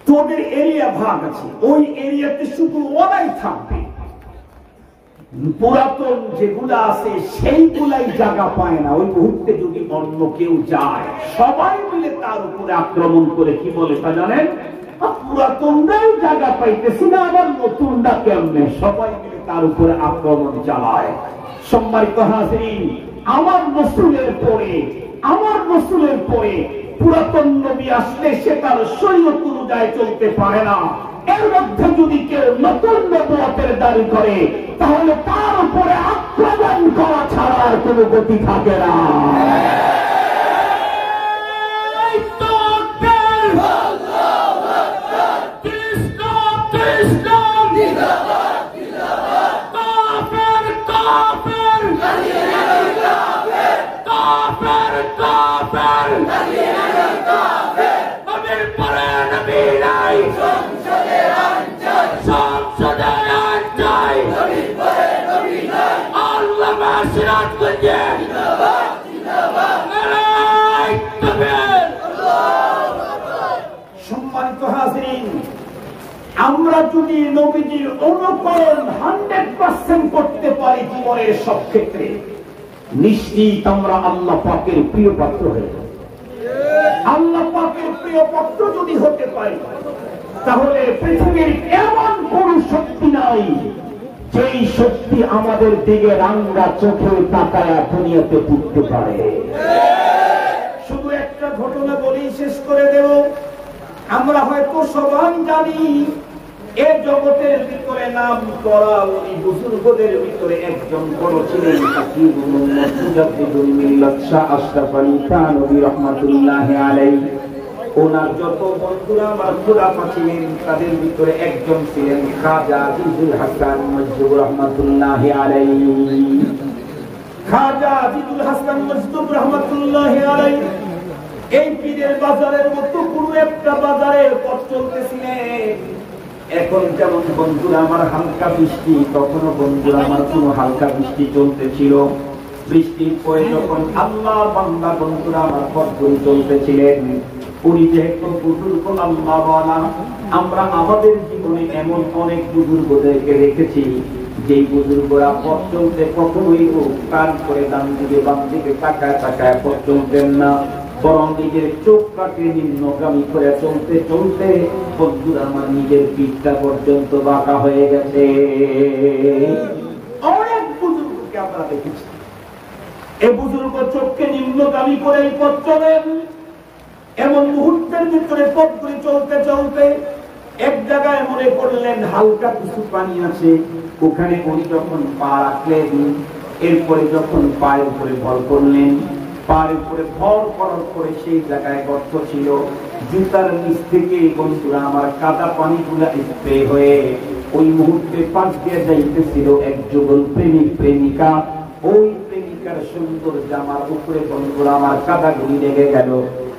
তোদের এরিয়া ভাগ আছে, ওই এরিয়াতে শুধু ওরাই থাকবে, পুরাতন যেগুলা আছে সেইগুলাই জায়গা পায় না। ওই মুহূর্তে যদি অন্য কেউ যায়, সবাই মিলে তার উপরে আক্রমণ করে কি বলে তা জানেন? পুরাতনরাই জায়গা পাইতেছি না, আবার নতুনরা কেমনে? সবাই মিলে তার উপরে আক্রমণ চালায়। সম্মানিত হাজিরিন, আমার রাসূলের পরে পুরাতন নবী আসলে সে তার শরীয়ত অনুযায়ী চলতে পারে না। এর মধ্যে যদি কেউ নতুন নবুয়তের দাবি করে তাহলে তার উপরে আক্রমণ করা ছাড়া আর কোনো গতি থাকে না। সম্মানিত হাজিরিন, আমরা যদি নবীজির অনুকরণ 100% করতে পারি জীবনের সব ক্ষেত্রে, নিশ্চিত আমরা আল্লাহ পাকের প্রিয় পাত্র হয়ে যাব। আল্লাহ পাকের প্রিয় পাত্র যদি হতে পারি তাহলে পৃথিবীর এমন কোন শক্তি নাই যেই শক্তি আমাদের দিকে রাঙ্গা চোখে তাকায়া দুনিয়াতে উঠতে পারে। শুধু একটা ঘটনা বলেই শেষ করে দেব। আমরা হয়তো সবাই জানি এই জগতের ভিতরে নাম করা উনি বুজুর্গদের ভিতরে একজন বড় ছিলেন হাকিমুল মুজাদ্দিদুল মিল্লাত শাহ আশরাফ আলী থানভী রাহমাতুল্লাহি আলাইহি। ওনার যত বন্ধুরা আমার খুলাফা ছিলেন তাদের ভিতরে একজন ছিলেন খাজা আজিজুল হাসান মজদুব রাহমাতুল্লাহি আলাইহি। খাজা আজিজুল হাসান মজদুব রাহমাতুল্লাহি আলাইহি এই পীরের বাজারের মতো কোনো একটা বাজারের পথ চলতেছিলেন। এখন যেমন বন্ধুরা আমার হালকা বৃষ্টি, তখনও বন্ধুরা আমার কোনো হালকা বৃষ্টি চলতেছিল। বৃষ্টির পরে যখন আল্লাহর বান্দা বন্ধুরা আমার পথ ধরে চলতেছিলেন, উনি যেহেতু বুজুর্গ আল্লাহওয়ালা, আমরা আমাদের জীবনে এমন অনেক বুজুর্গদেরকে রেখেছি যেই বুজুর্গরা পথ চলতে কখনোই কান করে ডান দিকে বাম দিকে তাকায় তাকায় পথ চলতেন না, বরং নিজের চোখ কাটে নিম্নগামী করে চলতে চলতে বন্ধুরা আমার নিজের পিঠটা পর্যন্ত বাঁকা হয়ে গেছে। অনেক বুজুর্গকে আমরা দেখেছি এই বুজুর্গ চোখকে নিম্নগামী করে পথ চলেন। এমন মুহূর্তের ভিতরে পথ ধরে চলতে চলতে এক জায়গায় মনে করলেন হালকা কিছু পানি আছে, ওখানে উনি যখন পা রাখলেন, এরপরে যখন পায়ের উপরে ভর করলেন, পায়ের উপরে ভর করার পরে সেই জায়গায় গর্ত ছিল, জুতার নিচ থেকে বন্ধুরা আমার কাদা পানিগুলা স্প্রে হয়ে ওই মুহূর্তে পাশ দিয়ে যাইতেছিল এক যুগল প্রেমিক প্রেমিকা। ওই প্রেমিকার সুন্দর জামার উপরে বন্ধুরা আমার কাদাগুলি লেগে গেল।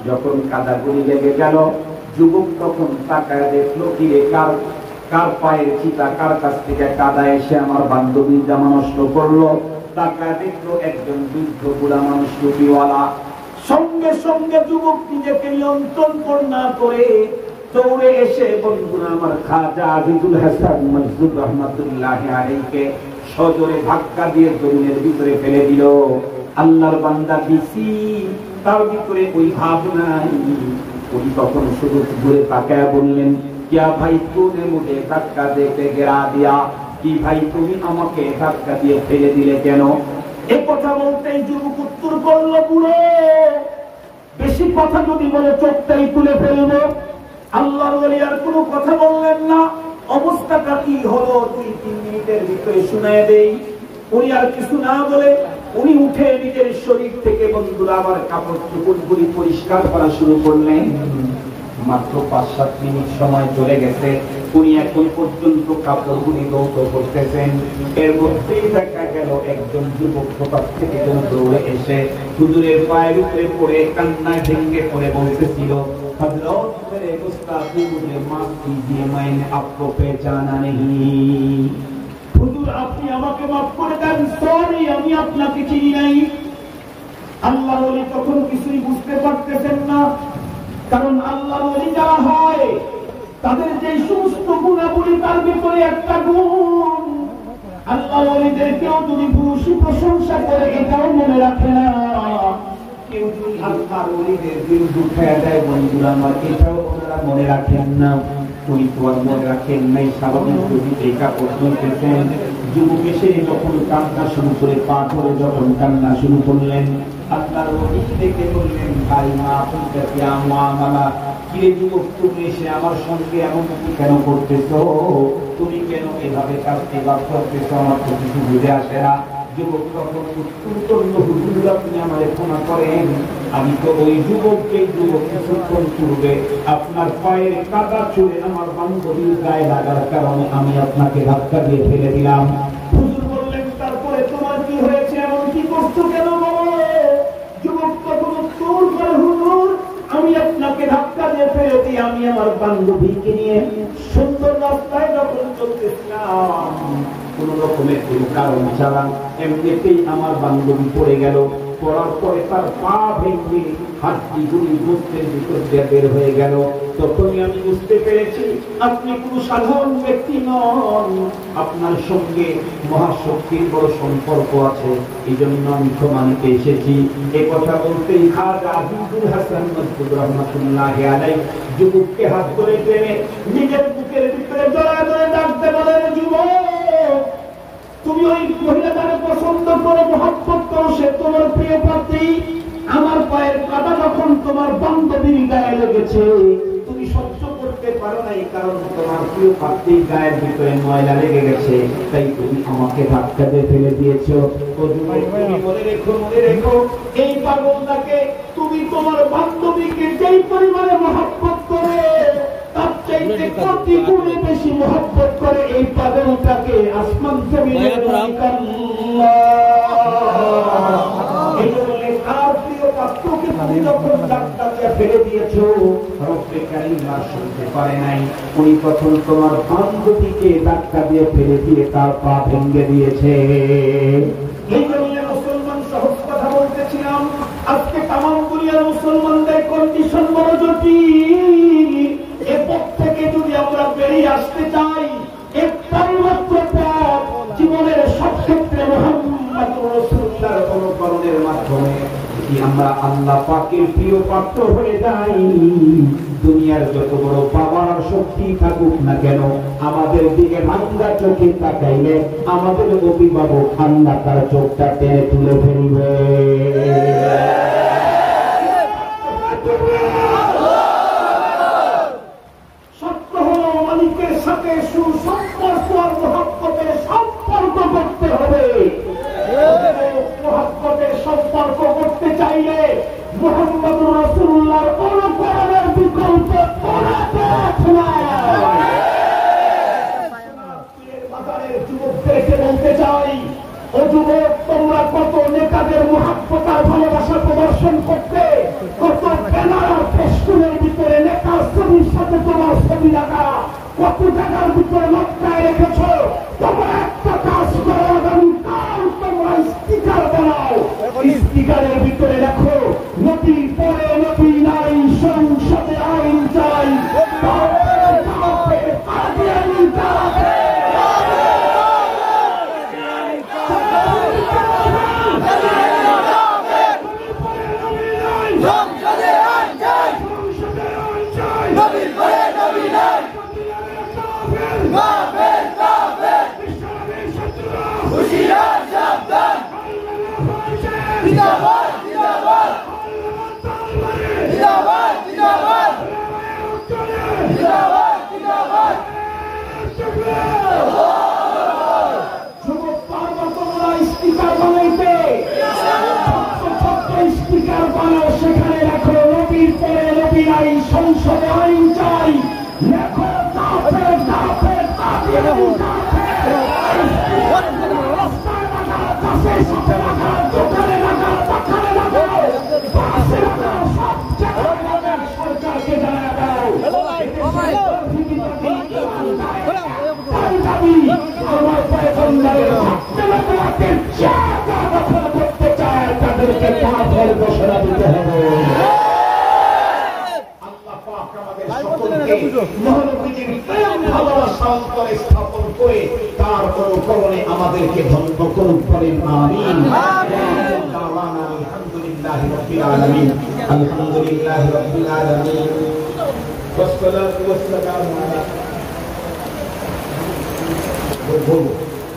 যখন কাদাগুলি লেগে গেল, যুবক তখন তাকায় দেখলো কিরে কার পায়ের চিতা, কার কাছ থেকে কাদা এসে আমার বান্ধবীর জামা নষ্ট করলো। তাকায় দেখলো একজন বৃদ্ধ বুড়া মানুষ টুপিওয়ালা। সঙ্গে সঙ্গে যুবক নিজেকে নিয়ন্ত্রণ না করে দৌড়ে এসে বন্ধুরা আমার খাজা আজিজুল হাসান মজদুব রহমাতুল্লাহি আলাইহিকে সজোরে ধাক্কা দিয়ে জমিনের ভিতরে ফেলে দিল। আল্লাহর বান্দা বিসি, তার ভিতরে ওই ভাব নাই। উনি তখন শুধু ঘুরে তাকায় বললেন, क्या भाई तूने मुझे धक्का देके गिरा दिया? कि भाई তুমি আমাকে ধাক্কা দিয়ে ফেলে দিলে কেন? এই কথা বলতেই যুবক উত্তর করল, বুড়ো বেশি কথা যদি বলে চোখটাই তুলে ফেলবো। আল্লাহর ওলি আর কোনো কথা বললেন না। অবস্থাটা কি হলো 2-3 মিনিটের ভিতরে শুনায় দেই। উনি আর কিছু না বলে উনি উঠে নিজের শরীর থেকে বন্ধুরা আবার কাপড় চোপড়গুলি পরিষ্কার করা শুরু করলেন। মাত্র 5-7 মিনিট সময় চলে গেছে, উনি এখন পর্যন্ত কাপড়গুলি ধৌত করতেছেন। এর মধ্যেই দেখা গেল একজন যুবক কোথা থেকে যেন দৌড়ে এসে হুজুরের পায়ের উপরে পড়ে কান্নায় ভেঙে পড়ে বলতেছিল, হযরত মেরে গুস্তাখি মুঝে মাফ कीजिए, मैंने आपको पहचाना नहीं। হুজুর আপনি আমাকে মাফ করে দেন, সরি আমি আপনাকে চিনি নাই। আল্লাহর ওলি তখন কিছুই বুঝতে পারতেছেন না, কারণ আল্লাহর ওলি যারা হয় তাদের যে সমস্ত গুণাবলী তার ভিতরে একটা গুণ আল্লাহর ওলিদেরকেও যদি খুশি প্রশংসা করে এটাও মনে রাখে না। কেউ যদি আল্লাহর ওলিদের দিল দুঃখায় দেয় বন্ধুরা আমার, এটাও ওনারা মনে রাখেন না। উনি তো আর মনে রাখেন নাই। স্বাভাবিক যদি এই কাপড় শুনতেছেন, যুবক এসে যখন কান্না শুরু করে পা ধরে যখন কান্না শুরু করলেন, আল্লাহর ওলি দেখে বললেন, ভাই মা আপনাকে আমা কিরে যুবক, তুমি এসে আমার সঙ্গে এমন কেন করতেছ? তুমি কেন এভাবে কাজটি বাদ করতেছ? আমার তো কিছু বুঝে আসে না। যুবক তখন উত্তর করল, হুজুর আপনি আমারে ক্ষমা করেন, আমি তো ওই যুবককে কিছুক্ষণ পূর্বে আপনার পায়ের কাদা চুলে আমার বান্ধবীর গায়ে লাগার কারণে আমি আপনাকে ধাক্কা দিয়ে ফেলে দিলাম। হুজুর বললেন, তারপরে তোমার কি হয়েছে, এমন কি করছো কেন বলো? যুবক তখন উত্তর করে, হুজুর আমি আপনাকে ধাক্কা দিয়ে ফেলে দিই, আমি আমার বান্ধবীকে নিয়ে সুন্দর রাস্তায় যখন চলতেছিলাম, কোন রকমের কোন কারণ ছাড়া এমনিতেই আমার বান্ধবী পড়ে গেল। পড়ার পরে তার পা ভেঙে হাড্ডিগুলি গোস্তের ভিতর দিয়ে বের হয়ে গেল। তখনই আমি বুঝতে পেরেছি আপনি কোন সাধারণ ব্যক্তি নন, আপনার সঙ্গে মহাশক্তির বড় সম্পর্ক আছে। এই জন্য আমি ক্ষমা নিতে এসেছি। এ কথা বলতেই খাজা আজিজুল হাসান মজদুর রহমাতুল্লাহি আলাইহি যুবককে হাত ধরে টেনে নিজের বুকের ভিতরে জড়ায় ধরে ডাকতে বলেন, যুবক তুমি ওই মহিলাটাকে পছন্দ করো, মহব্বত করো, সে তোমার প্রিয় পাত্রী। আমার পায়ের কাদা যখন তোমার বান্ধবীর গায়ে লেগেছে তুমি সহ্য করতে পারো নাই, কারণ তোমার প্রিয় পাত্রীর গায়ের ভিতরে ময়লা লেগে গেছে, তাই তুমি আমাকে ধাক্কা দিয়ে ফেলে দিয়েছো। তুমি মনে রেখো এই পাগলটাকে তুমি তোমার বান্ধবীকে যেই পরিমাণে মহব্বত করে তার চাইতে কোটি গুণে বেশি মহব্বত করে এই পাগলটাকে আসমান জমিনের মালিক আল্লাহ। এই জন্য তার প্রিয় পাত্রকে তুমি যখন ধাক্কা দিয়ে ফেলে দিয়েছো, রব্বে কারীম আর শুনতে পারে নাই। উনি তখন তোমার বান্ধবীকে ধাক্কা দিয়ে ফেলে দিয়ে তার পা ভেঙে দিয়েছে। এই জন্য মুসলমান সহজ কথা বলতেছিলাম, আজকে তামাম দুনিয়ার মুসলমানদের কন্ডিশন বড় জটিল। এরপর থেকে যদি আমরা বেরিয়ে আসতে চাই, একটাই মাত্র পথ, জীবনের সব ক্ষেত্রে মুহাম্মদুর রাসূলুল্লাহর অনুকরণের মাধ্যমে যদি আমরা আল্লাহ পাকের প্রিয় পাত্র হয়ে যাই, দুনিয়ার যত বড় পাওয়ার শক্তি থাকুক না কেন, আমাদের দিকে ভাঙ্গা চোখে তাকাইলে আমাদের অভিভাবক আল্লাহ তার চোখটা টেনে তুলে ফেলবে। সত্য হলো মালিকের সাথে সুসম্পর্ক আর মহব্বতের সম্পর্ক করতে হবে। মহব্বতের সম্পর্ক করতে চাইলে মুহাম্মদুর রাসূলুল্লাহর অনুকরণের বিকল্প বাজারের যুবকদেরকে বলতে চাই, ও যুবক তোমরা কত নেতাদের মহব্বত আর ভালোবাসা প্রদর্শন করতে, কত ব্যানার ফেস্টুনের ভিতরে নেতার ছবির সাথে তোমার ছবি লাগা কত জায়গার ভিতরে লটকায় রেখেছ। তোমরা একটা কাজ করো, আগামীকাল তোমরা স্টিকার বানাও, স্টিকারের ভিতরে লেখো নবী পরে নবী নাই, সংসদে আইন চাই, জিন্দাবাদ জিন্দাবাদ জিন্দাবাদ জিন্দাবাদ জিন্দাবাদ জিন্দাবাদ স্পিকার বানাইতে স্পিকার বানাও, সেখানে রাখো নবীর পরে নবী নাই, সংসদে আইন চাই, লেখো কাফের কাফের কাফের সরকারকে জানা দাও আমার পয়গম্বরের করতে চায় তাদেরকে কাফের ঘোষণা দিতে হবে। আল্লাহ পাক আমাদের সকলকে মহানবীর প্রেম ভালোবাসা অন্তরে স্থাপন করে তার অনুকরণে আমাদেরকে ধন্য করুন, বলেন আমিন। আলহামদুলিল্লাহি রাব্বিল আলামিন, আলহামদুলিল্লাহি রাব্বিল আলামিন, ওয়াসসালাতু ওয়াসসালামু আলা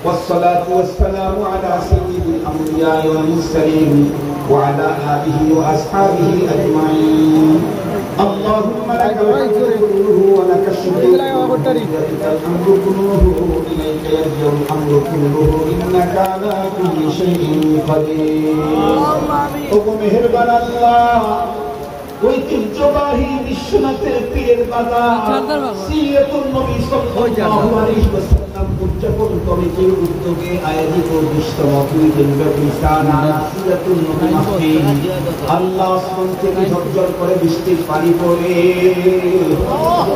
والصلاة والسلام على سيد الأنبياء والمرسلين وعلى آله وأصحابه أجمعين. اللهم لك الحمد كله ولك الشكر بيدك الأمر كله إليك يرجع الأمر كله إنك على كل شيء قدير. حكم مهربان الله ঐতিহ্যবাহী বিশ্বনাথের পীরের বাজার সিরাতুন নবী সাল্লাল্লাহু আলাইহি ওয়াসাল্লাম উদযাপন কমিটির উদ্যোগে আয়োজিত 20তম দিনব্যাপী সিরাতুন নবী মাহফিল আল্লাহ আসমান থেকে ঝরঝর করে বৃষ্টির পানি পড়ে,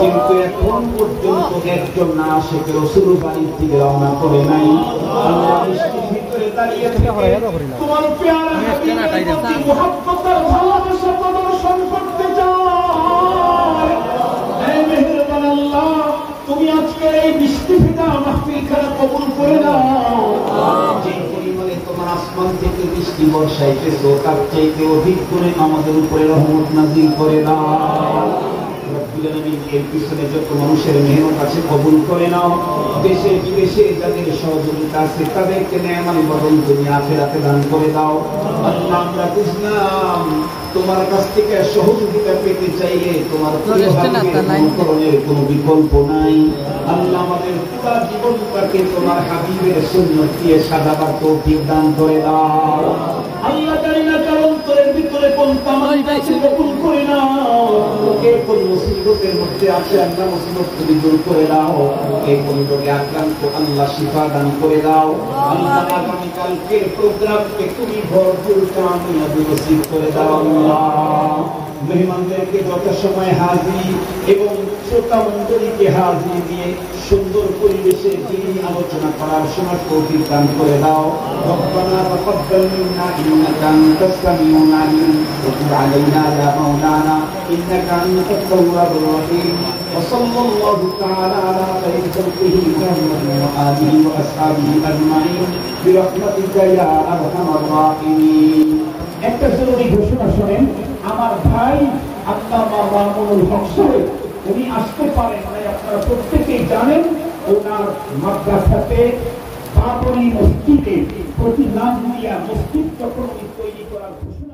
কিন্তু এখন পর্যন্ত একজন না আসে কেউ রাসূল বাড়ির দিকে রওনা করে নাই। আল্লাহ বৃষ্টির ভিতরে দাঁড়িয়ে থেকে তোমার প্যারা হাবিবের প্রতি মুহাব্বতের ভালোবাসা প্রদর্শন করতে চাই। হে মেহেরবান আল্লাহ, তুমি আজকে এই বৃষ্টি ভিজা মাহফিলখানা কবুল করে নাও। যে পরিমাণে তোমার আসমান থেকে বৃষ্টি বর্ষাইতেছো তার চাইতে অধিক করে আমাদের উপরে রহমত নাযিল করে দাও। এর পিছনে যত মানুষের মেহনত আছে কবুল করে নাও। দেশে বিদেশে যাদের সহযোগিতা আছে তাদেরকে নেয়ামত বদল তুমি আখিরাতে দান করে দাও। আল্লাহ আমরা বুঝলাম তোমার কাছ থেকে সহযোগিতা পেতে চাইলে তোমার অনুকরণের কোনো বিকল্প নাই। আল্লাহ আমাদের পুরো জীবনটাকে তোমার হাবিবের সুন্নাত দিয়ে সাজাবার তৌফিক দান করে দাও। আল্লাহ জানি না কার অন্তরের ভিতরে কোন তামান্না আছে কবুল করে নাও। কে কোন মুসিবতের মধ্যে আছে আল্লাহ মুসিবত তুমি দূর করে দাও। কে কোন রোগে আক্রান্ত আল্লাহ শিফা দান করে দাও। আল্লাহ আগামীকালকে প্রোগ্রামকে তুমি ভরপুর কামিয়াবি নসিব করে দাও। আল্লাহ মেহমানদেরকে যথাসময়ে হাজির এবং শ্রোতা মণ্ডলীকে হাজির দিয়ে সুন্দর পরিবেশে দিনী আলোচনা করার সময় তৌফিক দান করে দাও। রব্বানা তাকাব্বাল মিন্না ইন্নাকা আনতাস সামিউল আলিম ওয়া তুব আলাইনা ইয়া মাওলানা ইন্নাকা আনতাত তাওয়াবুর রহিম। ওয়া সাল্লাল্লাহু তাআলা আলা খায়রি খালকিহি মুহাম্মাদিন ওয়া আলিহি ওয়া আসহাবিহি আজমাইন বিরহমাতিকা ইয়া আরহামার রাহিমিন। একটা জরুরি ঘোষণা শুনেন, আমার ভাই আল্লামা মামুনুল হক সাহেব উনি আসতে পারেন নাই, আপনারা প্রত্যেকেই জানেন। ওনার মাদ্রাসাতে বাবরি মসজিদে প্রতি নাম দিয়া মসজিদ যখন তৈরি করার ঘোষণা